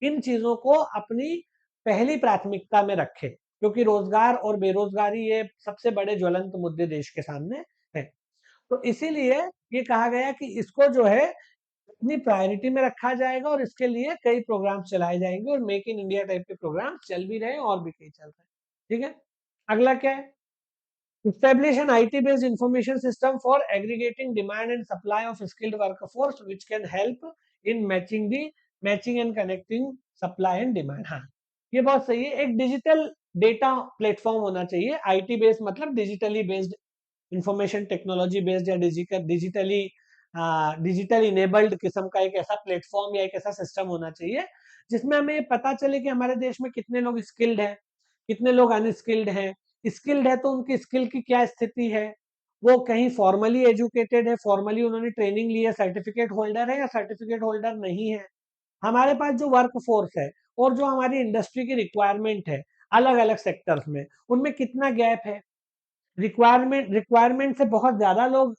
इन चीजों को अपनी पहली प्राथमिकता में रखे, क्योंकि रोजगार और बेरोजगारी ये सबसे बड़े ज्वलंत मुद्दे देश के सामने है। तो इसीलिए ये कहा गया कि इसको जो है अपनी प्रायोरिटी में रखा जाएगा, और इसके लिए कई प्रोग्राम चलाए जाएंगे, और मेक इन इंडिया टाइप के प्रोग्राम चल भी रहे और भी कई चल रहे हैं। ठीक है। अगला क्या है, establish an IT-based information system for aggregating demand and supply of skilled workforce, which can help in matching and connecting supply and demand। हाँ, ये बहुत सही है। एक डिजिटल डेटा प्लेटफॉर्म होना चाहिए, IT बेस्ड मतलब digitally based, information technology based, या डिजिटल इनेबल्ड किस्म का एक ऐसा प्लेटफॉर्म या एक ऐसा सिस्टम होना चाहिए, जिसमें हमें पता चले कि हमारे देश में कितने लोग स्किल्ड हैं, कितने लोग अनस्किल्ड हैं। स्किल्ड है तो उनकी स्किल की क्या स्थिति है, वो कहीं फॉर्मली एजुकेटेड है, फॉर्मली उन्होंने ट्रेनिंग ली है, सर्टिफिकेट होल्डर है या सर्टिफिकेट होल्डर नहीं है। हमारे पास जो वर्क फोर्स है, और जो हमारी इंडस्ट्री की रिक्वायरमेंट है अलग अलग सेक्टर्स में, उनमें कितना गैप है, रिक्वायरमेंट से बहुत ज्यादा लोग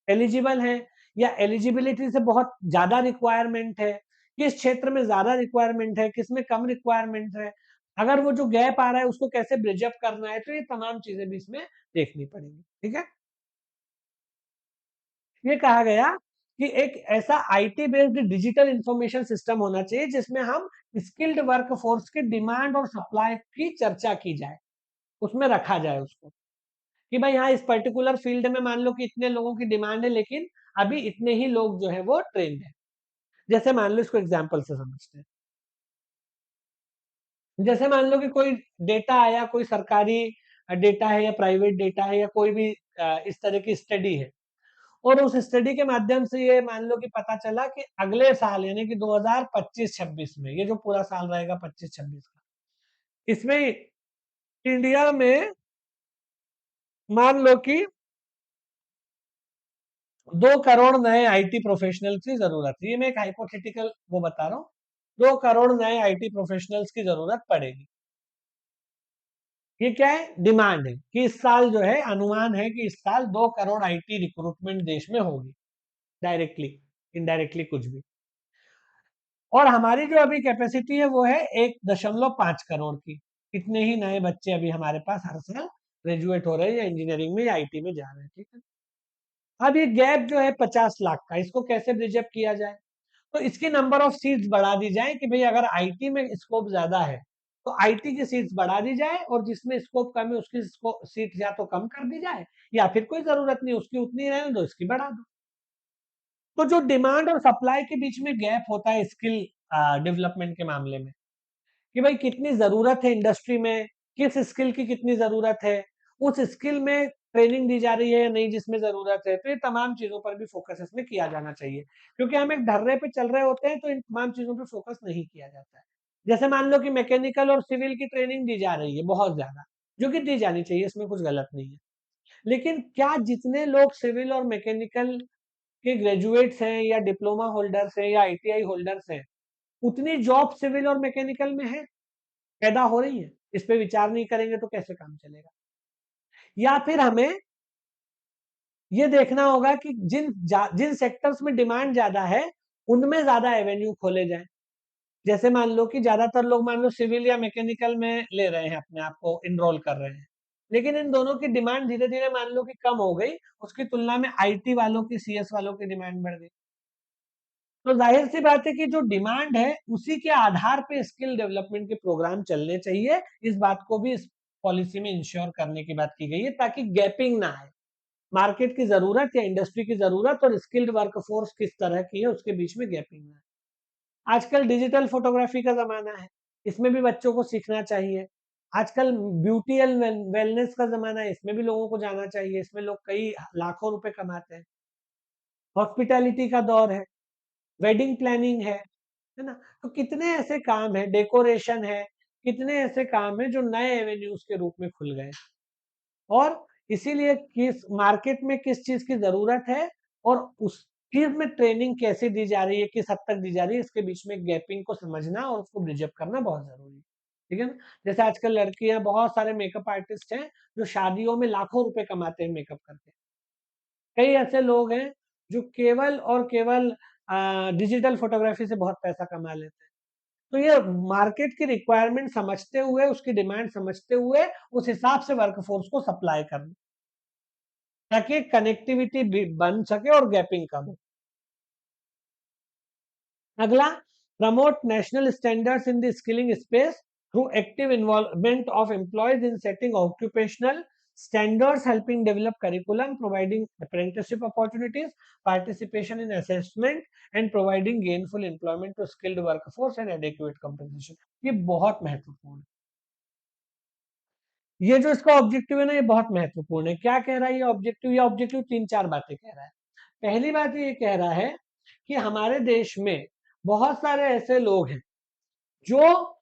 एलिजिबल हैं या एलिजिबिलिटी से बहुत ज्यादा रिक्वायरमेंट है, किस क्षेत्र में ज्यादा रिक्वायरमेंट है, किस में कम रिक्वायरमेंट है, अगर वो जो गैप आ रहा है उसको कैसे ब्रिज अप करना है, तो ये तमाम चीजें भी इसमें देखनी पड़ेगी। ठीक है, ये कहा गया कि एक ऐसा IT based digital information system होना चाहिए जिसमें हम स्किल्ड वर्क फोर्स के डिमांड और सप्लाई की चर्चा की जाए, उसमें रखा जाए उसको कि भाई हाँ इस पर्टिकुलर फील्ड में मान लो कि इतने लोगों की डिमांड है लेकिन अभी इतने ही लोग जो है वो ट्रेंड है। जैसे मान लो इसको एग्जांपल से समझते हैं, जैसे मान लो कि कोई डेटा आया, कोई सरकारी डेटा है या प्राइवेट डेटा है या कोई भी इस तरह की स्टडी है, और उस स्टडी के माध्यम से ये मान लो कि पता चला कि अगले साल यानी कि 2025-26 में, ये जो पूरा साल रहेगा 25-26 का, इसमें इंडिया में मान लो कि 2 करोड़ नए आईटी प्रोफेशनल्स की जरूरत है, ये मैं एक हाइपोथेटिकल वो बता रहा हूँ, 2 करोड़ नए आईटी प्रोफेशनल्स की जरूरत पड़ेगी। ये क्या है, डिमांड है कि इस साल जो है अनुमान है कि इस साल 2 करोड़ आईटी रिक्रूटमेंट देश में होगी, डायरेक्टली इनडायरेक्टली कुछ भी। और हमारी जो अभी कैपेसिटी है वो है 1.5 करोड़ की, इतने ही नए बच्चे अभी हमारे पास हर साल ग्रेजुएट हो रहे हैं या इंजीनियरिंग में या आईटी में जा रहे हैं। ठीक है, अब ये गैप जो है 50 लाख का, इसको कैसे ब्रिज अप किया जाए, तो इसकी नंबर ऑफ सीट्स बढ़ा दी जाए कि भाई अगर आईटी में स्कोप ज्यादा है तो आईटी की सीट्स बढ़ा दी जाए और जिसमें स्कोप कम है उसकी सीट या तो कम कर दी जाए या फिर कोई जरूरत नहीं उसकी उतनी रहने दो, इसकी बढ़ा दो। तो जो डिमांड और सप्लाई के बीच में गैप होता है स्किल डेवलपमेंट के मामले में कि भाई कितनी जरूरत है इंडस्ट्री में, किस स्किल की कितनी जरूरत है, उस स्किल में ट्रेनिंग दी जा रही है या नहीं जिसमें जरूरत है, तो ये तमाम चीजों पर भी फोकस इसमें किया जाना चाहिए, क्योंकि हम एक ढर्रे पे चल रहे होते हैं तो इन तमाम चीजों पे फोकस नहीं किया जाता है। जैसे मान लो कि मैकेनिकल और सिविल की ट्रेनिंग दी जा रही है बहुत ज्यादा, जो कि दी जानी चाहिए, इसमें कुछ गलत नहीं है, लेकिन क्या जितने लोग सिविल और मैकेनिकल के ग्रेजुएट्स हैं या डिप्लोमा होल्डर्स हैं या आईटीआई होल्डर्स हैं, उतनी जॉब सिविल और मैकेनिकल में है, पैदा हो रही है, इस पे विचार नहीं करेंगे तो कैसे काम चलेगा। या फिर हमें ये देखना होगा कि जिन सेक्टर्स में डिमांड ज्यादा है उनमें ज्यादा एवेन्यू खोले जाएं। जैसे मान लो कि ज्यादातर लोग मान लो सिविल या मैकेनिकल में ले रहे हैं, अपने आप को इनरोल कर रहे हैं, लेकिन इन दोनों की डिमांड धीरे धीरे मान लो कि कम हो गई, उसकी तुलना में आईटी वालों की, सीएस वालों की डिमांड बढ़ गई, तो जाहिर सी बात है कि जो डिमांड है उसी के आधार पे स्किल डेवलपमेंट के प्रोग्राम चलने चाहिए। इस बात को भी इस पॉलिसी में इंश्योर करने की बात की गई है ताकि गैपिंग ना आए, मार्केट की जरूरत या इंडस्ट्री की जरूरत और स्किल्ड वर्कफोर्स किस तरह की है उसके बीच में गैपिंग ना आए। आजकल डिजिटल फोटोग्राफी का जमाना है, इसमें भी बच्चों को सीखना चाहिए। आजकल ब्यूटी एंड वेलनेस का जमाना है, इसमें भी लोगों को जाना चाहिए, इसमें लोग कई लाखों रुपए कमाते हैं। हॉस्पिटैलिटी का दौर है, वेडिंग प्लानिंग है ना, तो कितने ऐसे काम है, डेकोरेशन है, कितने ऐसे काम है जो नए एवेन्यूज के रूप में खुल गए, और इसीलिए किस मार्केट में किस चीज की जरूरत है और उस चीज में ट्रेनिंग कैसे दी जा रही है, किस हद तक दी जा रही है, इसके बीच में गैपिंग को समझना और उसको ब्रिज अप करना बहुत जरूरी है। ठीक है ना, जैसे आजकल लड़कियां, बहुत सारे मेकअप आर्टिस्ट हैं जो शादियों में लाखों रुपए कमाते हैं मेकअप करके। कई ऐसे लोग हैं जो केवल और केवल डिजिटल फोटोग्राफी से बहुत पैसा कमा लेते हैं। तो ये मार्केट की रिक्वायरमेंट समझते हुए, उसकी डिमांड समझते हुए उस हिसाब से वर्कफोर्स को सप्लाई करना, ताकि कनेक्टिविटी बन सके और गैपिंग कम हो। अगला, promote national standards in the skilling space through active involvement of employees in setting occupational standards, helping develop curriculum, providing apprenticeship opportunities, participation in assessment and providing gainful employment to skilled workforce and adequate compensation। ये बहुत महत्वपूर्ण है, ये जो इसका objective है ना, ये बहुत महत्वपूर्ण है। क्या कह रहा है ये ऑब्जेक्टिव? ये ऑब्जेक्टिव 3-4 बातें कह रहा है। पहली बात ये कह रहा है कि हमारे देश में बहुत सारे ऐसे लोग हैं जो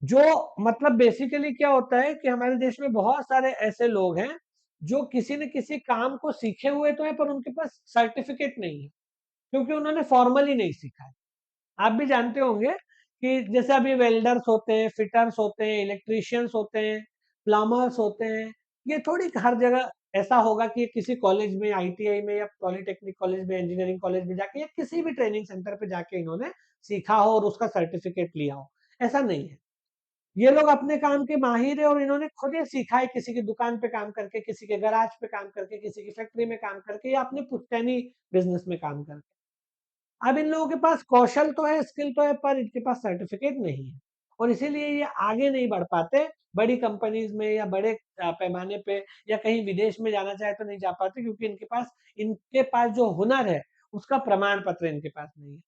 जो मतलब बेसिकली क्या होता है कि हमारे देश में बहुत सारे ऐसे लोग हैं जो किसी न किसी काम को सीखे हुए तो है पर उनके पास सर्टिफिकेट नहीं है, क्योंकि उन्होंने फॉर्मली नहीं सीखा है। आप भी जानते होंगे कि जैसे अभी वेल्डर्स होते हैं, फिटर्स होते हैं, इलेक्ट्रिशियंस होते हैं, प्लम्बर्स होते हैं, ये थोड़ी हर जगह ऐसा होगा कि किसी कॉलेज में, आईटीआई में या पॉलिटेक्निक कॉलेज में, इंजीनियरिंग कॉलेज में जाके या किसी भी ट्रेनिंग सेंटर पे जाके इन्होंने सीखा हो और उसका सर्टिफिकेट लिया हो, ऐसा नहीं है। ये लोग अपने काम के माहिर है और इन्होंने खुद ही सीखा है, किसी की दुकान पे काम करके, किसी के गैराज पे काम करके, किसी की फैक्ट्री में काम करके या अपने पुश्तैनी बिजनेस में काम करके। अब इन लोगों के पास कौशल तो है, स्किल तो है, पर इनके पास सर्टिफिकेट नहीं है और इसीलिए ये आगे नहीं बढ़ पाते। बड़ी कंपनीज में या बड़े पैमाने पे या कहीं विदेश में जाना चाहे तो नहीं जा पाते, क्योंकि इनके पास जो हुनर है उसका प्रमाण पत्र इनके पास नहीं है।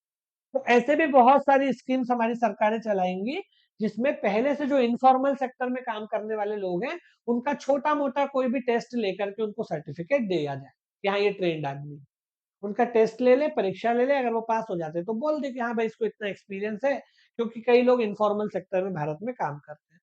तो ऐसे भी बहुत सारी स्कीम्स हमारी सरकारें चलाएंगी, जिसमें पहले से जो इनफॉर्मल सेक्टर में काम करने वाले लोग हैं, उनका छोटा मोटा कोई भी टेस्ट लेकर के उनको सर्टिफिकेट दिया जाए कि हाँ, ये ट्रेंड आदमी है। उनका टेस्ट ले ले, परीक्षा ले ले, अगर वो पास हो जाते हैं तो बोल दे कि हाँ भाई, इसको इतना एक्सपीरियंस है, क्योंकि कई लोग इनफॉर्मल सेक्टर में भारत में काम करते हैं।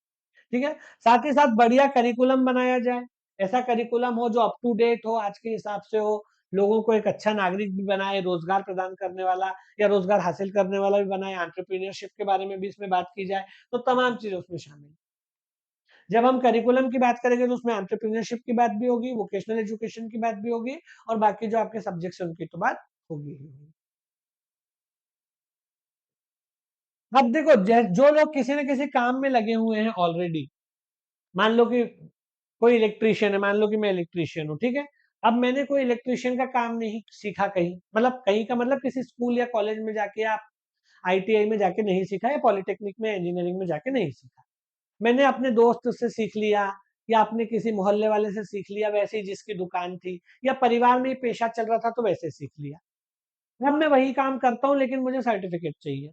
ठीक है। साथ ही साथ बढ़िया करिकुलम बनाया जाए, ऐसा करिकुलम हो जो अप टू डेट हो, आज के हिसाब से हो, लोगों को एक अच्छा नागरिक भी बनाए, रोजगार प्रदान करने वाला या रोजगार हासिल करने वाला भी बनाए। एंटरप्रेन्योरशिप के बारे में भी इसमें बात की जाए, तो तमाम चीजें उसमें शामिल हैं। जब हम करिकुलम की बात करेंगे तो उसमें एंटरप्रेन्योरशिप की बात भी होगी, वोकेशनल एजुकेशन की बात भी होगी और बाकी जो आपके सब्जेक्ट्स हैं उनकी तो बात होगी ही होगी। अब देखो, जो लोग किसी न किसी काम में लगे हुए हैं ऑलरेडी, मान लो कि कोई इलेक्ट्रिशियन है, मान लो कि मैं इलेक्ट्रिशियन हूँ, ठीक है। अब मैंने कोई इलेक्ट्रिशियन का काम नहीं सीखा कहीं, मतलब कहीं का मतलब किसी स्कूल या कॉलेज में जाके, आप आईटीआई में जाके नहीं सीखा या पॉलिटेक्निक में इंजीनियरिंग में जाके नहीं सीखा। मैंने अपने दोस्त से सीख लिया या अपने किसी मोहल्ले वाले से सीख लिया, वैसे ही जिसकी दुकान थी, या परिवार में ही पेशा चल रहा था तो वैसे सीख लिया। अब मैं वही काम करता हूँ लेकिन मुझे सर्टिफिकेट चाहिए।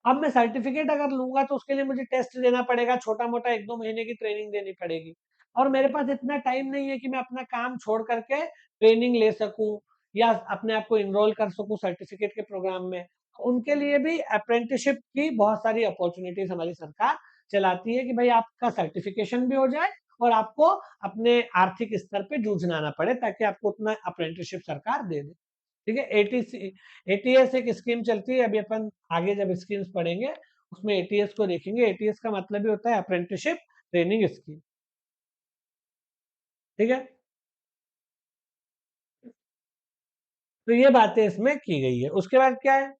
अब मैं सर्टिफिकेट अगर लूंगा तो उसके लिए मुझे टेस्ट देना पड़ेगा, छोटा मोटा 1-2 महीने की ट्रेनिंग देनी पड़ेगी, और मेरे पास इतना टाइम नहीं है कि मैं अपना काम छोड़ करके ट्रेनिंग ले सकूं या अपने आप को इनरोल कर सकूं सर्टिफिकेट के प्रोग्राम में। उनके लिए भी अप्रेंटिसशिप की बहुत सारी अपॉर्चुनिटीज हमारी सरकार चलाती है कि भाई आपका सर्टिफिकेशन भी हो जाए और आपको अपने आर्थिक स्तर पे जूझना ना पड़े, ताकि आपको उतना अप्रेंटिसशिप सरकार दे दे। ठीक है। एटीसी एटीएस एक स्कीम चलती है, अभी अपन आगे जब स्कीम्स पढ़ेंगे उसमें एटीएस को देखेंगे। एटीएस का मतलब ही होता है अप्रेंटिसशिप ट्रेनिंग स्कीम। ठीक है। तो ये बातें इसमें की गई है। उसके बाद क्या है,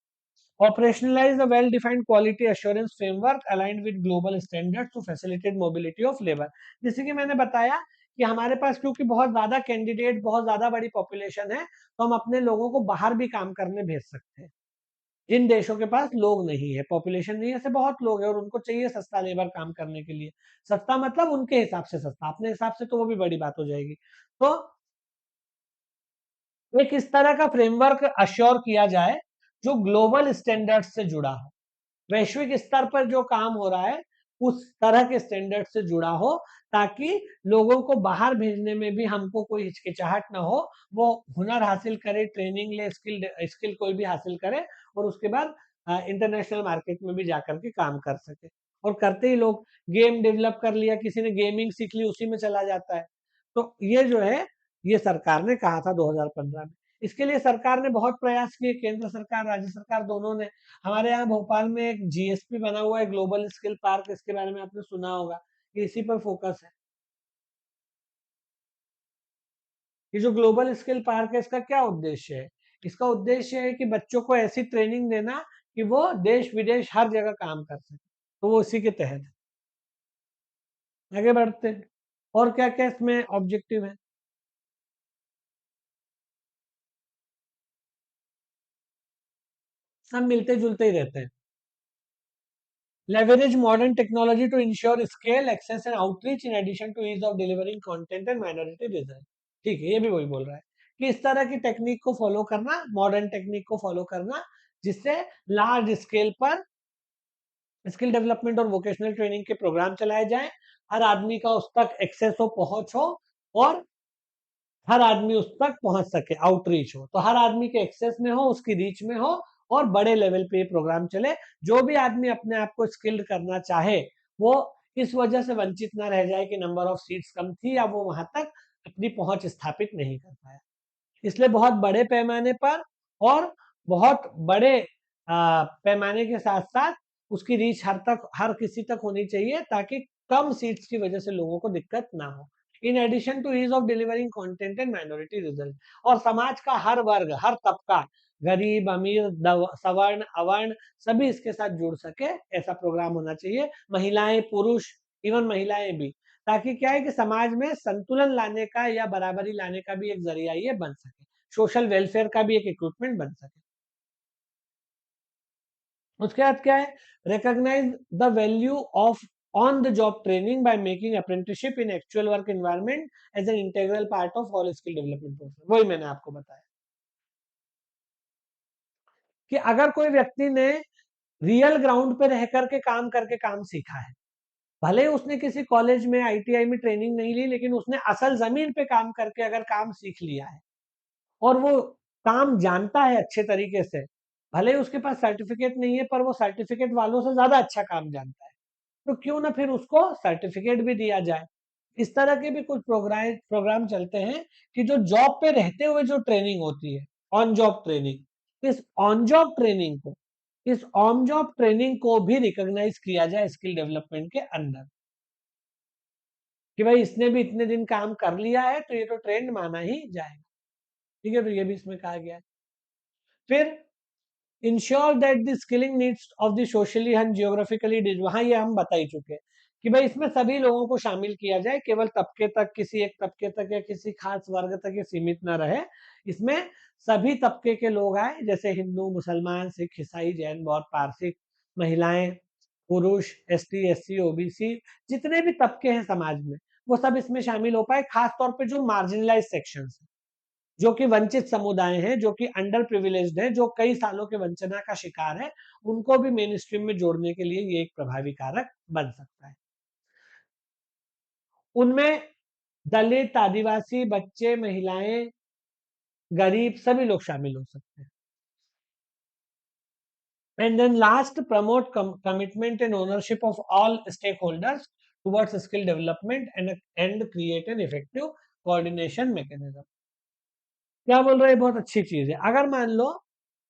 operationalise a well defined quality assurance framework aligned with global standards to facilitate mobility of labour. जैसे कि मैंने बताया कि हमारे पास क्योंकि बहुत ज्यादा कैंडिडेट, बहुत ज्यादा बड़ी पॉपुलेशन है, तो हम अपने लोगों को बाहर भी काम करने भेज सकते हैं। जिन देशों के पास लोग नहीं है, पॉपुलेशन नहीं है, ऐसे बहुत लोग हैं और उनको चाहिए सस्ता लेबर काम करने के लिए। सस्ता मतलब उनके हिसाब से सस्ता, अपने हिसाब से तो वो भी बड़ी बात हो जाएगी। तो एक इस तरह का फ्रेमवर्क अश्योर किया जाए जो ग्लोबल स्टैंडर्ड से जुड़ा हो, वैश्विक स्तर पर जो काम हो रहा है उस तरह के स्टैंडर्ड से जुड़ा हो, ताकि लोगों को बाहर भेजने में भी हमको कोई हिचकिचाहट ना हो। वो हुनर हासिल करे, ट्रेनिंग ले, स्किल स्किल कोई भी हासिल करे और उसके बाद इंटरनेशनल मार्केट में भी जाकर के काम कर सके। और करते ही लोग गेम डेवलप कर लिया, किसी ने गेमिंग सीख ली, उसी में चला जाता है। तो ये जो है, ये सरकार ने कहा था 2015 में। इसके लिए सरकार ने बहुत प्रयास किए, केंद्र सरकार, राज्य सरकार दोनों ने। हमारे यहाँ भोपाल में एक जीएसपी बना हुआ है, ग्लोबल स्किल पार्क, इसके बारे में आपने सुना होगा। ये इसी पर फोकस है। ये जो ग्लोबल स्किल पार्क है, इसका क्या उद्देश्य है? इसका उद्देश्य है कि बच्चों को ऐसी ट्रेनिंग देना कि वो देश विदेश हर जगह काम कर सके। तो वो इसी के तहत आगे बढ़ते हैं। और क्या क्या इसमें ऑब्जेक्टिव है? सब मिलते जुलते ही रहते हैं। Leverage modern technology to ensure scale, access and outreach in addition to ease of delivering content and minority result। ठीक है, ये भी वही बोल रहा है कि इस तरह की टेक्निक को फॉलो करना, मॉडर्न टेक्निक को फॉलो करना, जिससे लार्ज स्केल पर स्किल डेवलपमेंट और वोकेशनल ट्रेनिंग के प्रोग्राम चलाए जाएं, हर आदमी का उस तक एक्सेस हो, पहुंच हो, और हर आदमी उस तक पहुंच सके, आउटरीच हो, तो हर आदमी के एक्सेस में हो, उसकी रीच में हो, और बड़े लेवल पे ये प्रोग्राम चले। जो भी आदमी अपने आप को स्किल्ड करना चाहे, वो इस वजह से वंचित ना रह जाए कि नंबर ऑफ सीट्स कम थी या वो वहां तक अपनी पहुंच स्थापित नहीं कर पाया। इसलिए बहुत बड़े पैमाने पर और बहुत बड़े पैमाने के साथ साथ उसकी रीच हर किसी तक होनी चाहिए, ताकि कम सीट्स की वजह से लोगों को दिक्कत ना हो। In addition to ease of delivering content and minority result, और समाज का हर वर्ग, हर तबका, गरीब, अमीर, सवर्ण, अवर्ण, सभी इसके साथ जुड़ सके, ऐसा प्रोग्राम होना चाहिए। महिलाएं, पुरुष, इवन महिलाएं भी, ताकि क्या है कि समाज में संतुलन लाने का या बराबरी लाने का भी एक जरिया ये बन सके, सोशल वेलफेयर का भी एक इक्विपमेंट बन सके। उसके बाद क्या है, recognise the value of on the job training by making apprenticeship in actual work environment as an integral part of all skill development process. वही मैंने आपको बताया कि अगर कोई व्यक्ति ने रियल ग्राउंड पे रह करके काम करके काम सीखा है, भले ही उसने किसी कॉलेज में, आईटीआई में ट्रेनिंग नहीं ली, लेकिन उसने असल जमीन पे काम करके अगर काम सीख लिया है और वो काम जानता है अच्छे तरीके से, भले ही उसके पास सर्टिफिकेट नहीं है, पर वो सर्टिफिकेट वालों से ज्यादा अच्छा काम जानता है, तो क्यों ना फिर उसको सर्टिफिकेट भी दिया जाए। इस तरह के भी कुछ प्रोग्राम चलते हैं कि जो जॉब पे रहते हुए जो ट्रेनिंग होती है, ऑन जॉब ट्रेनिंग, इस ऑन जॉब ट्रेनिंग को भी रिकॉग्नाइज किया जाए स्किल डेवलपमेंट के अंदर, कि भाई इसने भी इतने दिन काम कर लिया है तो ये तो ट्रेंड माना ही जाएगा। ठीक है, तो ये भी इसमें कहा गया है। फिर ensure that the skilling needs of the socially and geographically, वहां ये हम बता ही चुके हैं कि भाई इसमें सभी लोगों को शामिल किया जाए, केवल तबके तक, किसी एक तबके तक या किसी खास वर्ग तक ये सीमित ना रहे। इसमें सभी तबके के लोग आए, जैसे हिंदू, मुसलमान, सिख, ईसाई, जैन, बौद्ध, पारसी, महिलाएं, पुरुष, एसटी, एससी, ओबीसी, जितने भी तबके हैं समाज में, वो सब इसमें शामिल हो पाए। खास तौर पे जो मार्जिनलाइज सेक्शन है, जो कि वंचित समुदाय हैं, जो कि अंडर प्रिविलेज्ड है, जो कई सालों के वंचना का शिकार है, उनको भी मेन स्ट्रीम में जोड़ने के लिए ये एक प्रभावी कारक बन सकता है। उनमें दलित, आदिवासी, बच्चे, महिलाएं, गरीब, सभी लोग शामिल हो सकते हैं। And then last, promote commitment and ownership of all stakeholders towards skill development and create an effective coordination mechanism. क्या बोल रहे हैं, बहुत अच्छी चीज है। अगर मान लो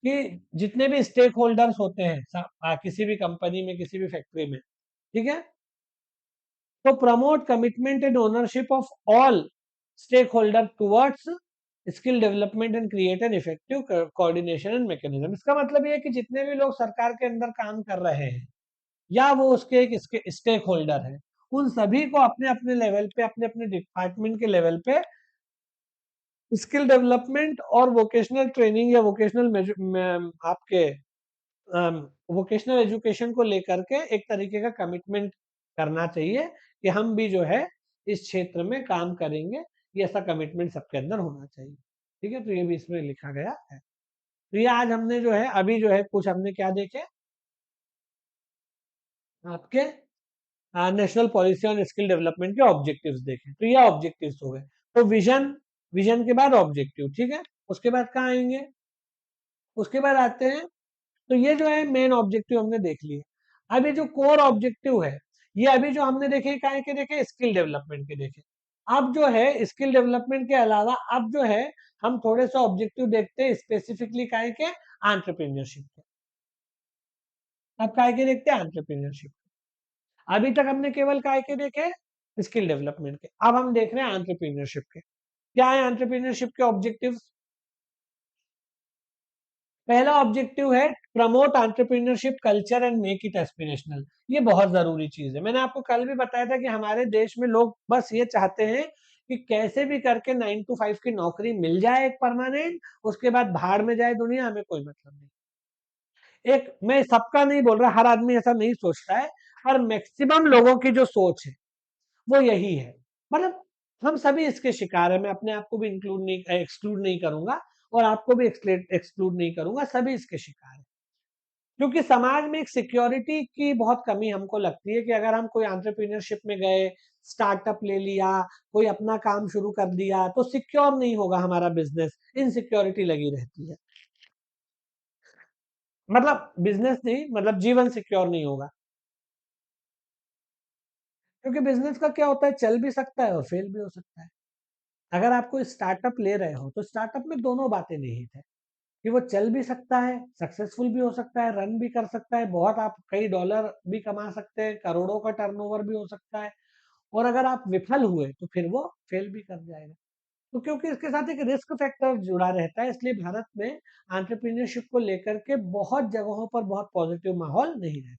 कि जितने भी स्टेक होल्डर्स होते हैं किसी भी कंपनी में, किसी भी फैक्ट्री में, ठीक है, तो promote commitment and ownership of all stakeholder towards skill development and create an effective coordination and mechanism. इसका मतलब ये है कि जितने भी लोग सरकार के अंदर काम कर रहे हैं या वो उसके एक स्टेक होल्डर है, उन सभी को अपने अपने लेवल पे, अपने अपने डिपार्टमेंट के लेवल पे स्किल डेवलपमेंट और वोकेशनल ट्रेनिंग या वोकेशनल आपके वोकेशनल एजुकेशन को लेकर के एक तरीके का कमिटमेंट करना चाहिए कि हम भी जो है इस क्षेत्र में काम करेंगे। ये ऐसा कमिटमेंट सबके अंदर होना चाहिए। ठीक है, तो ये भी इसमें लिखा गया है। तो ये आज हमने जो है, अभी जो है कुछ हमने क्या देखे, आपके national policy on skill development के ऑब्जेक्टिव्स देखे। तो ये ऑब्जेक्टिव्स हो गए। तो विजन, विजन के बाद ऑब्जेक्टिव, ठीक है। उसके बाद कहाँ आएंगे, उसके बाद आते हैं, तो ये जो है मेन ऑब्जेक्टिव हमने देख लिए। अभी जो कोर ऑब्जेक्टिव है, ये अभी जो हमने देखे, काय के देखे, स्किल डेवलपमेंट के देखे। अब जो है स्किल डेवलपमेंट के अलावा अब जो है हम थोड़े से ऑब्जेक्टिव देखते हैं स्पेसिफिकली काय के, एंटरप्रेन्योरशिप के। अब काय के देखते हैं, एंटरप्रेन्योरशिप। अभी तक हमने केवल काय के देखे, स्किल डेवलपमेंट के। अब हम देख रहे हैं एंटरप्रेन्योरशिप के। क्या है एंटरप्रेन्योरशिप के ऑब्जेक्टिव? पहला ऑब्जेक्टिव है promote entrepreneurship culture and make it aspirational. ये बहुत जरूरी चीज है। मैंने आपको कल भी बताया था कि हमारे देश में लोग बस ये चाहते हैं कि कैसे भी करके 9 to 5 की नौकरी मिल जाए, एक परमानेंट, उसके बाद भाड़ में जाए दुनिया, हमें कोई मतलब नहीं। एक, मैं सबका नहीं बोल रहा, हर आदमी ऐसा नहीं सोचता है, पर मैक्सिमम लोगों की जो सोच है वो यही है। मतलब हम सभी इसके शिकार है, मैं अपने आप को भी इंक्लूड नहीं, एक्सक्लूड नहीं करूंगा, और आपको भी एक्सक्लूड नहीं करूंगा, सभी इसके शिकार है। क्योंकि समाज में एक सिक्योरिटी की बहुत कमी हमको लगती है कि अगर हम कोई एंटरप्रेन्योरशिप में गए, स्टार्टअप ले लिया, कोई अपना काम शुरू कर दिया, तो सिक्योर नहीं होगा हमारा बिजनेस, इनसिक्योरिटी लगी रहती है। मतलब बिजनेस नहीं, मतलब जीवन सिक्योर नहीं होगा। क्योंकि बिजनेस का क्या होता है, चल भी सकता है और फेल भी हो सकता है। अगर आप कोई स्टार्टअप ले रहे हो तो स्टार्टअप में दोनों बातें निहित है। कि वो चल भी सकता है, सक्सेसफुल भी हो सकता है, रन भी कर सकता है, बहुत आप कई डॉलर भी कमा सकते हैं, करोड़ों का टर्नओवर भी हो सकता है, और अगर आप विफल हुए तो फिर वो फेल भी कर जाएगा। तो क्योंकि इसके साथ एक रिस्क फैक्टर जुड़ा रहता है, इसलिए भारत में एंटरप्रेन्योरशिप को लेकर के बहुत जगहों पर बहुत पॉजिटिव माहौल नहीं रहता,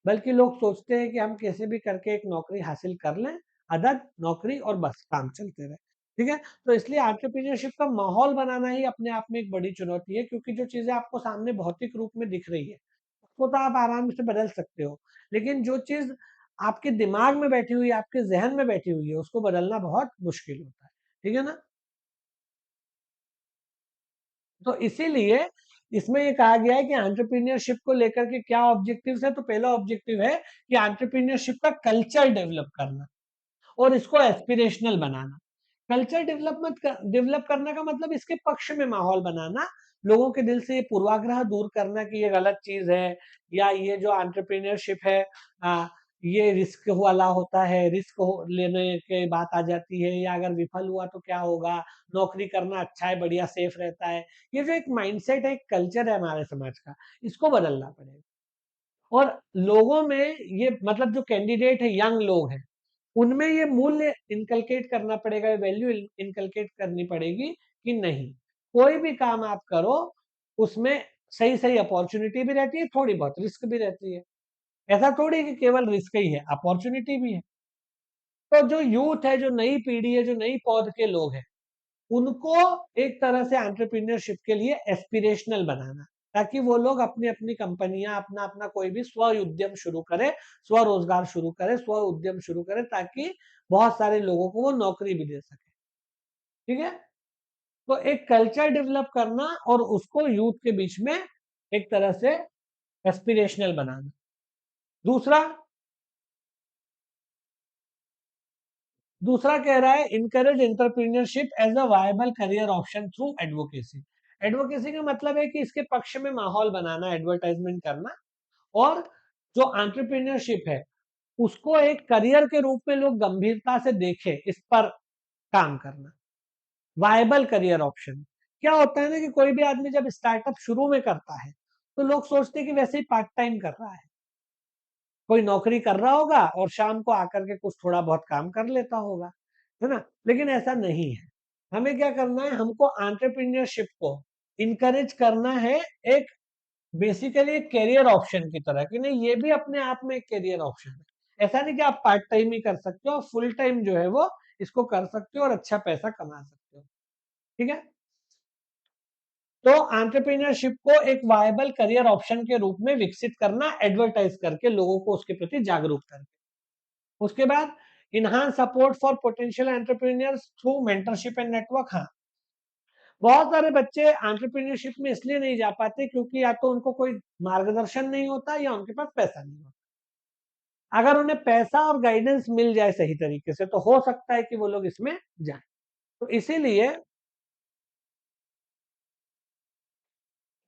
बल्कि लोग सोचते हैं कि हम कैसे भी करके एक नौकरी हासिल कर लें, अदद नौकरी, और बस काम चलते रहे। ठीक है? तो इसलिए एंटरप्रेन्योरशिप का माहौल बनाना ही अपने आप में एक बड़ी चुनौती है, क्योंकि जो चीज़ें आपको सामने भौतिक रूप में दिख रही है, उसको तो आप आराम से बदल सकते हो। लेकिन जो चीज़ आपके दिमाग में बैठी हुई है, आपके ज़हन में बैठी हुई है, उसको बदलना बहुत मुश्किल होता है। ठीक है ना? तो इसीलिए इसमें ये कहा गया है कि एंटरप्रेन्योरशिप को लेकर के क्या ऑब्जेक्टिव्स है, तो पहला ऑब्जेक्टिव है कि एंटरप्रेन्योरशिप का कल्चर डेवलप करना और इसको एस्पिरेशनल बनाना। कल्चर डेवलप करने का मतलब इसके पक्ष में माहौल बनाना, लोगों के दिल से ये पूर्वाग्रह दूर करना कि ये गलत चीज है, या ये जो एंटरप्रेन्योरशिप है ये रिस्क वाला होता है, रिस्क लेने के बात आ जाती है, या अगर विफल हुआ तो क्या होगा, नौकरी करना अच्छा है, बढ़िया सेफ रहता है। ये जो एक माइंडसेट है, एक कल्चर है हमारे समाज का, इसको बदलना पड़ेगा। और लोगों में ये मतलब जो कैंडिडेट है, यंग लोग हैं, उनमें ये मूल्य इनकलकेट करना पड़ेगा, वैल्यू इनकलकेट करनी पड़ेगी कि नहीं, कोई भी काम आप करो उसमें सही सही अपॉर्चुनिटी भी रहती है, थोड़ी बहुत रिस्क भी रहती है। ऐसा थोड़ी कि केवल रिस्क ही है, अपॉर्चुनिटी भी है। तो जो यूथ है, जो नई पीढ़ी है, जो नई पौध के लोग हैं, उनको एक तरह से एंटरप्रेन्योरशिप के लिए एस्पिरेशनल बनाना, ताकि वो लोग अपनी अपनी कंपनियां, अपना अपना कोई भी स्व उद्यम शुरू करे, स्वरोजगार शुरू करे, स्व उद्यम शुरू करे, ताकि बहुत सारे लोगों को वो नौकरी भी दे सके। ठीक है? तो एक कल्चर डेवलप करना और उसको यूथ के बीच में एक तरह से एस्पिरेशनल बनाना। दूसरा दूसरा कह रहा है encourage entrepreneurship as a viable career option through advocacy. Advocacy का मतलब है कि इसके पक्ष में माहौल बनाना, एडवर्टाइजमेंट करना, और जो एंटरप्रेन्योरशिप है उसको एक करियर के रूप में लोग गंभीरता से देखें, इस पर काम करना। वायबल करियर ऑप्शन क्या होता है ना, कि कोई भी आदमी जब स्टार्टअप शुरू में करता है तो लोग सोचते हैं कि वैसे ही पार्ट टाइम कर रहा है, कोई नौकरी कर रहा होगा और शाम को आकर के कुछ थोड़ा बहुत काम कर लेता होगा, है ना? लेकिन ऐसा नहीं है। हमें क्या करना है, हमको एंटरप्रेन्योरशिप को इनकरेज करना है, एक बेसिकली एक करियर ऑप्शन की तरह, कि नहीं ये भी अपने आप में एक करियर ऑप्शन है। ऐसा नहीं कि आप पार्ट टाइम ही कर सकते हो, फुल टाइम जो है वो इसको कर सकते हो और अच्छा पैसा कमा सकते हो। ठीक है? तो एंटरप्रेन्योरशिप को एक वायबल करियर ऑप्शन के रूप में विकसित करना, एडवर्टाइज करके लोगों को उसके प्रति जागरूक करके। उसके बाद enhance support for potential entrepreneurs through mentorship and network. हाँ, बहुत सारे बच्चे एंटरप्रेन्योरशिप में इसलिए नहीं जा पाते क्योंकि या तो उनको कोई मार्गदर्शन नहीं होता, या उनके पास पैसा नहीं होता। अगर उन्हें पैसा और गाइडेंस मिल जाए सही तरीके से तो हो सकता है कि वो लोग इसमें जाएं। तो इसीलिए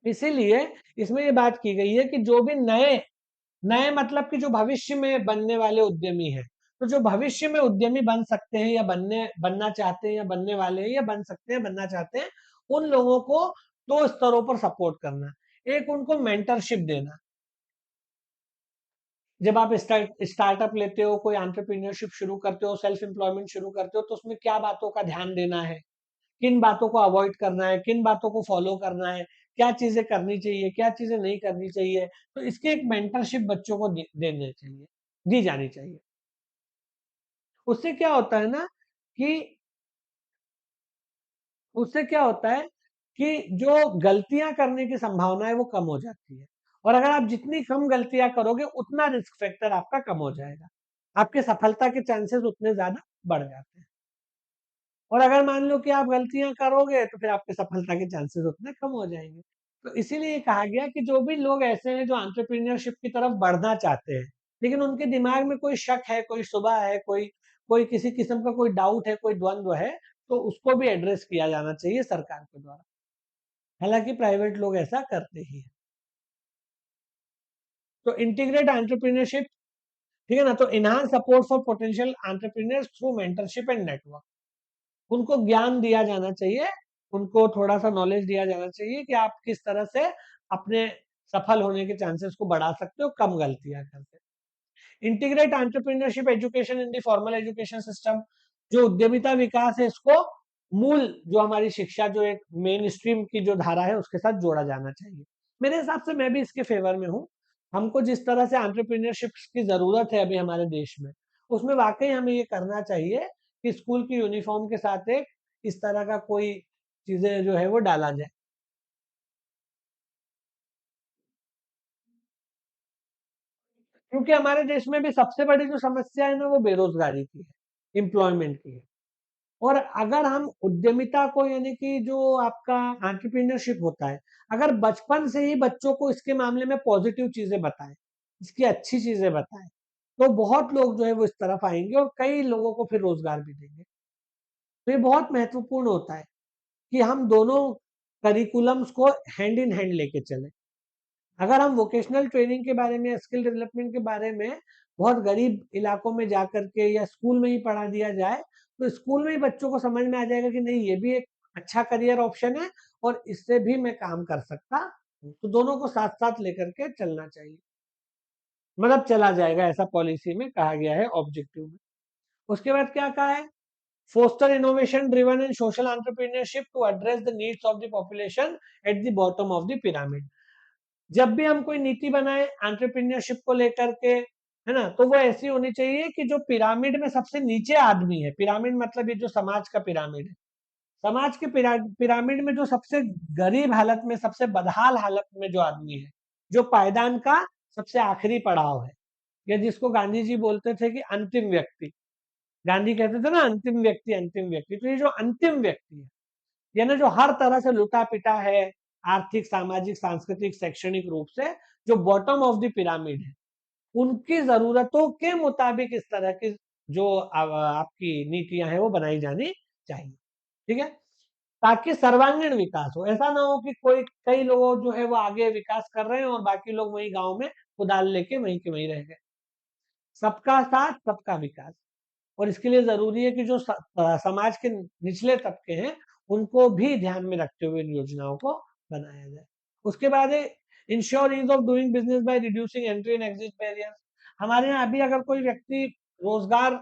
इसीलिए इसमें ये बात की गई है कि जो भी नए नए मतलब कि जो भविष्य में बनने वाले उद्यमी हैं, तो जो भविष्य में उद्यमी बन सकते हैं, या बनना चाहते हैं, या बनने वाले हैं, या बन सकते हैं, बनना चाहते हैं, उन लोगों को दो स्तरों पर सपोर्ट करना। एक, उनको मेंटरशिप देना। जब आप स्टार्टअप लेते हो, कोई एंटरप्रेन्योरशिप शुरू करते हो, सेल्फ एम्प्लॉयमेंट शुरू करते हो, तो उसमें क्या बातों का ध्यान देना है, किन बातों को अवॉइड करना है, किन बातों को फॉलो करना है, क्या चीजें करनी चाहिए, क्या चीजें नहीं करनी चाहिए, तो इसकी एक मेंटरशिप बच्चों को देनी चाहिए, दी जानी चाहिए। उससे क्या होता है ना, कि उससे क्या होता है कि जो गलतियां करने की संभावना है वो कम हो जाती है, और अगर आप जितनी कम गलतियां करोगे उतना रिस्क फैक्टर आपका कम हो जाएगा, आपके सफलता के चांसेस उतने ज्यादा बढ़ जाते हैं। और अगर मान लो कि आप गलतियां करोगे तो फिर आपके सफलता के चांसेस उतने कम हो जाएंगे। तो इसीलिए कहा गया कि जो भी लोग ऐसे हैं जो एंटरप्रेन्योरशिप की तरफ बढ़ना चाहते हैं, लेकिन उनके दिमाग में कोई शक है, कोई शुबा है, कोई कोई किसी किस्म का कोई डाउट है, कोई द्वंद्व है, तो उसको भी एड्रेस किया जाना चाहिए सरकार के द्वारा। हालांकि प्राइवेट लोग ऐसा करते ही हैं। तो इंटीग्रेट एंटरप्रेन्योरशिप, ठीक है ना, तो enhance support for potential entrepreneurs through mentorship and network. उनको ज्ञान दिया जाना चाहिए, उनको थोड़ा सा नॉलेज दिया जाना चाहिए कि आप किस तरह से अपने सफल होने के चांसेस को बढ़ा सकते हो कम गलतियां करके। Integrate entrepreneurship education in the formal education system, जो उद्यमिता विकास है इसको मूल जो हमारी शिक्षा जो एक मेन स्ट्रीम की जो धारा है उसके साथ जोड़ा जाना चाहिए। मेरे हिसाब से मैं भी इसके फेवर में हूँ। हमको जिस तरह से एंटरप्रेन्योरशिप की जरूरत है अभी हमारे देश में, उसमें वाकई हमें ये करना चाहिए कि स्कूल की यूनिफॉर्म के साथ एक इस तरह का कोई चीजें जो है वो डाला जाए। क्योंकि हमारे देश में भी सबसे बड़ी जो समस्या है ना वो बेरोजगारी की है, एम्प्लॉयमेंट की है। और अगर हम उद्यमिता को यानी कि जो आपका एंटरप्रेन्योरशिप होता है, अगर बचपन से ही बच्चों को इसके मामले में पॉजिटिव चीजें बताएं, इसकी अच्छी चीजें बताएं, तो बहुत लोग जो है वो इस तरफ आएंगे और कई लोगों को फिर रोजगार भी देंगे। तो ये बहुत महत्वपूर्ण होता है कि हम दोनों करिकुलम्स को हैंड इन हैंड लेके चलें। अगर हम वोकेशनल ट्रेनिंग के बारे में, स्किल डेवलपमेंट के बारे में बहुत गरीब इलाकों में जाकर के या स्कूल में ही पढ़ा दिया जाए, तो स्कूल में ही बच्चों को समझ में आ जाएगा कि नहीं ये भी एक अच्छा करियर ऑप्शन है और इससे भी मैं काम कर सकता हूँ। तो दोनों को साथ साथ लेकर के चलना चाहिए, मतलब चला जाएगा, ऐसा पॉलिसी में कहा गया है ऑब्जेक्टिव में। उसके बाद क्या कहा है, foster innovation driven and social entrepreneurship to address the needs of the population at the bottom of the pyramid. जब भी हम कोई नीति बनाए एंटरप्रेन्योरशिप को लेकर के, है ना, तो वो ऐसी होनी चाहिए कि जो पिरामिड में सबसे नीचे आदमी है, पिरामिड मतलब ये जो समाज का पिरामिड है, समाज के पिरामिड में जो सबसे गरीब हालत में, सबसे बदहाल हालत में जो आदमी है, जो पायदान का सबसे आखिरी पड़ाव है, या जिसको गांधी जी बोलते थे कि अंतिम व्यक्ति, गांधी कहते थे ना अंतिम व्यक्ति, अंतिम व्यक्ति, तो ये जो अंतिम व्यक्ति है, यानी जो हर तरह से लुटा पिटा है, आर्थिक, सामाजिक, सांस्कृतिक, शैक्षणिक रूप से, जो बॉटम ऑफ द पिरामिड है, उनकी जरूरतों के मुताबिक इस तरह की जो आपकी नीतियां हैं वो बनाई जानी चाहिए। ठीक है, ताकि सर्वांगीण विकास हो। ऐसा ना हो कि कोई कई लोग जो है वो आगे विकास कर रहे हैं और बाकी लोग वही गांव में कुदाल लेके वहीं के वहीं रह गए। सबका साथ सबका विकास, और इसके लिए जरूरी है कि जो समाज के निचले तबके हैं उनको भी ध्यान में रखते हुए इन योजनाओं को बनाया जाए। उसके बाद है ensure ease of doing business by reducing entry and exit barriers. हमारे यहाँ अभी अगर कोई व्यक्ति रोजगार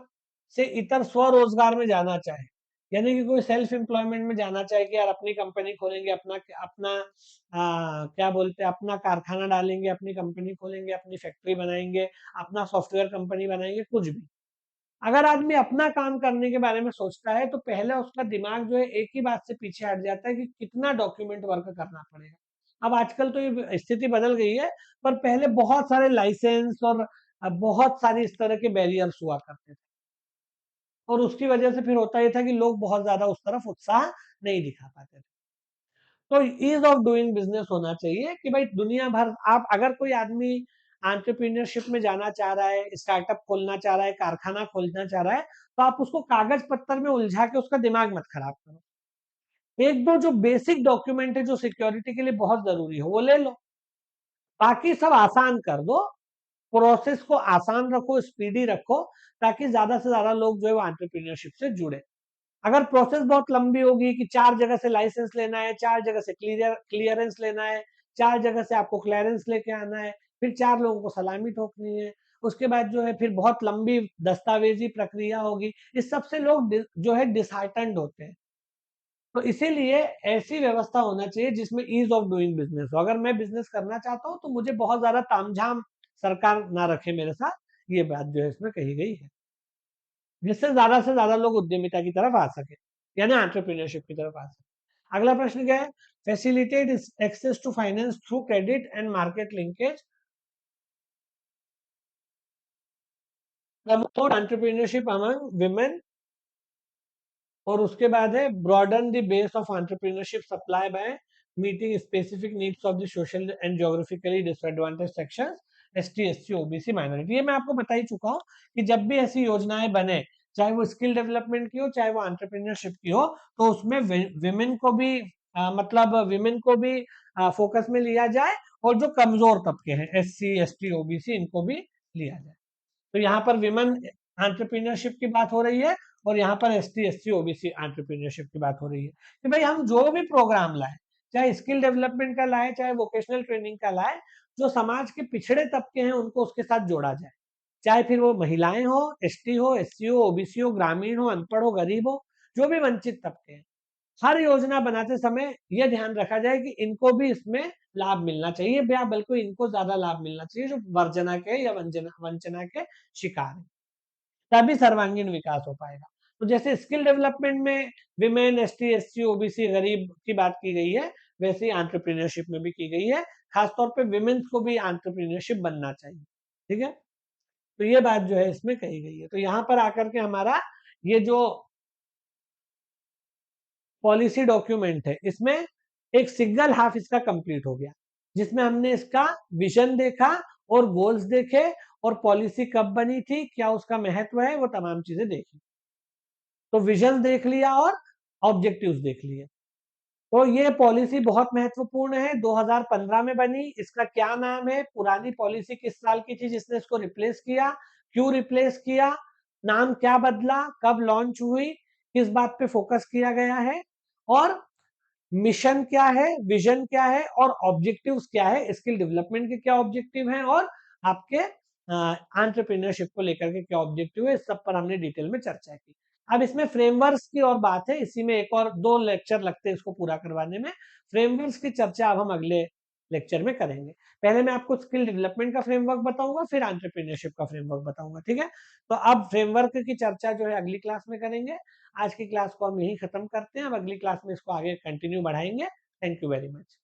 से इतर स्वरोजगार में जाना चाहे, यानी कि कोई सेल्फ एम्प्लॉयमेंट में जाना चाहे कि यार अपनी कंपनी खोलेंगे, अपना अपना क्या बोलते हैं, अपना कारखाना डालेंगे, अपनी कंपनी खोलेंगे, अपनी फैक्ट्री बनाएंगे, अपना सॉफ्टवेयर कंपनी बनाएंगे, कुछ भी, अगर आदमी अपना काम करने के बारे में सोचता है तो पहले उसका दिमाग जो है एक ही बात से पीछे हट जाता है कि कितना डॉक्यूमेंट वर्क करना पड़ेगा। अब आजकल तो ये स्थिति बदल गई है, पर पहले बहुत सारे लाइसेंस और बहुत सारी इस तरह के बैरियर्स हुआ करते थे, और उसकी वजह से फिर होता ये था कि लोग बहुत ज्यादा उस तरफ उत्साह नहीं दिखा पाते थे। तो ईज ऑफ डूइंग बिजनेस होना चाहिए कि भाई दुनिया भर, आप अगर कोई आदमी एंटरप्रेन्योरशिप में जाना चाह रहा है, स्टार्टअप खोलना चाह रहा है, कारखाना खोलना चाह रहा है, तो आप उसको कागज पत्तर में उलझा के उसका दिमाग मत खराब करो। एक दो जो बेसिक डॉक्यूमेंट है जो सिक्योरिटी के लिए बहुत जरूरी है वो ले लो, बाकी सब आसान कर दो, प्रोसेस को आसान रखो, स्पीडी रखो, ताकि ज्यादा से ज्यादा लोग जो है वो एंटरप्रेन्योरशिप से जुड़े। अगर प्रोसेस बहुत लंबी होगी कि 4 जगह से लाइसेंस लेना है, 4 जगह से क्लियरेंस लेना है, 4 जगह से आपको क्लियरेंस लेके आना है, फिर 4 लोगों को सलामी ठोकनी है, उसके बाद जो है फिर बहुत लंबी दस्तावेजी प्रक्रिया होगी, इस सब से लोग जो है डिसहार्टेंड होते हैं। तो इसीलिए ऐसी व्यवस्था होना चाहिए जिसमें ईज ऑफ डूइंग बिजनेस हो। अगर मैं बिजनेस करना चाहता हूँ तो मुझे बहुत ज्यादा तामझाम सरकार ना रखे मेरे साथ, ये बात जो है इसमें कही गई है, जिससे ज्यादा से ज्यादा लोग उद्यमिता की तरफ आ सके, यानी एंटरप्रेन्योरशिप की तरफ आ सके। अगला प्रश्न क्या है, facilitate access to finance through credit and market linkage, promote entrepreneurship among women, और उसके बाद है broaden the base of entrepreneurship supply by meeting specific needs of the social and geographically disadvantage sections, ST, SC, OBC, minority. ये मैं आपको बता ही चुका हूँ कि जब भी ऐसी योजनाएं बने, चाहे वो स्किल डेवलपमेंट की हो चाहे वो एंटरप्रेन्योरशिप की हो, तो उसमें विमेन को भी मतलब विमेन को भी फोकस में लिया जाए, और जो कमजोर तबके हैं एससी, एसटी, ओबीसी, इनको भी लिया जाए। तो यहाँ पर विमेन एंटरप्रेन्योरशिप की बात हो रही है, और यहाँ पर एसटी, एससी, ओबीसी एंटरप्रेन्योरशिप की बात हो रही है कि भाई हम जो भी प्रोग्राम लाए, चाहे स्किल डेवलपमेंट का लाए, चाहे वोकेशनल ट्रेनिंग का लाए, जो समाज के पिछड़े तबके हैं उनको उसके साथ जोड़ा जाए, चाहे फिर वो महिलाएं हो, एसटी हो, एससी हो, ओबीसी हो, ग्रामीण हो, अनपढ़ हो, गरीब हो, जो भी वंचित तबके हैं, हर योजना बनाते समय यह ध्यान रखा जाए कि इनको भी इसमें लाभ मिलना चाहिए, या बल्कि इनको ज्यादा लाभ मिलना चाहिए जो वर्जना के या वंचना के शिकार हैं, तभी सर्वांगीण विकास हो पाएगा। तो जैसे स्किल डेवलपमेंट में विमेन, एसटी, एससी, ओबीसी, गरीब की बात की गई है, वैसे ही एंटरप्रेन्योरशिप में भी की गई है, खासतौर पे विमेन्स को भी एंटरप्रेन्योरशिप बनना चाहिए। ठीक है, तो ये बात जो है इसमें कही गई है। तो यहाँ पर आकर के हमारा ये जो पॉलिसी डॉक्यूमेंट है, इसमें एक सिंगल हाफ इसका कंप्लीट हो गया, जिसमें हमने इसका विजन देखा और गोल्स देखे और पॉलिसी कब बनी थी, क्या उसका महत्व है, वो तमाम चीजें देखी। तो विजन देख लिया और ऑब्जेक्टिव्स देख लिए। तो ये पॉलिसी बहुत महत्वपूर्ण है, 2015 में बनी। इसका क्या नाम है, पुरानी पॉलिसी किस साल की थी जिसने इसको रिप्लेस किया, क्यों रिप्लेस किया, नाम क्या बदला, कब लॉन्च हुई, किस बात पे फोकस किया गया है, और मिशन क्या है, विजन क्या है, और ऑब्जेक्टिव्स क्या है, स्किल डेवलपमेंट के क्या ऑब्जेक्टिव हैं, और आपके एंटरप्रेन्योरशिप को लेकर के क्या ऑब्जेक्टिव है, इस सब पर हमने डिटेल में चर्चा की। अब इसमें फ्रेमवर्क्स की और बात है, इसी में एक और 2 लेक्चर लगते हैं इसको पूरा करवाने में। फ्रेमवर्क्स की चर्चा अब हम अगले लेक्चर में करेंगे। पहले मैं आपको स्किल डेवलपमेंट का फ्रेमवर्क बताऊंगा, फिर एंटरप्रेन्योरशिप का फ्रेमवर्क बताऊंगा। ठीक है, तो अब फ्रेमवर्क की चर्चा जो है अगली क्लास में करेंगे। आज की क्लास को हम यहीं खत्म करते हैं, अब अगली क्लास में इसको आगे कंटिन्यू बढ़ाएंगे। Thank you very much.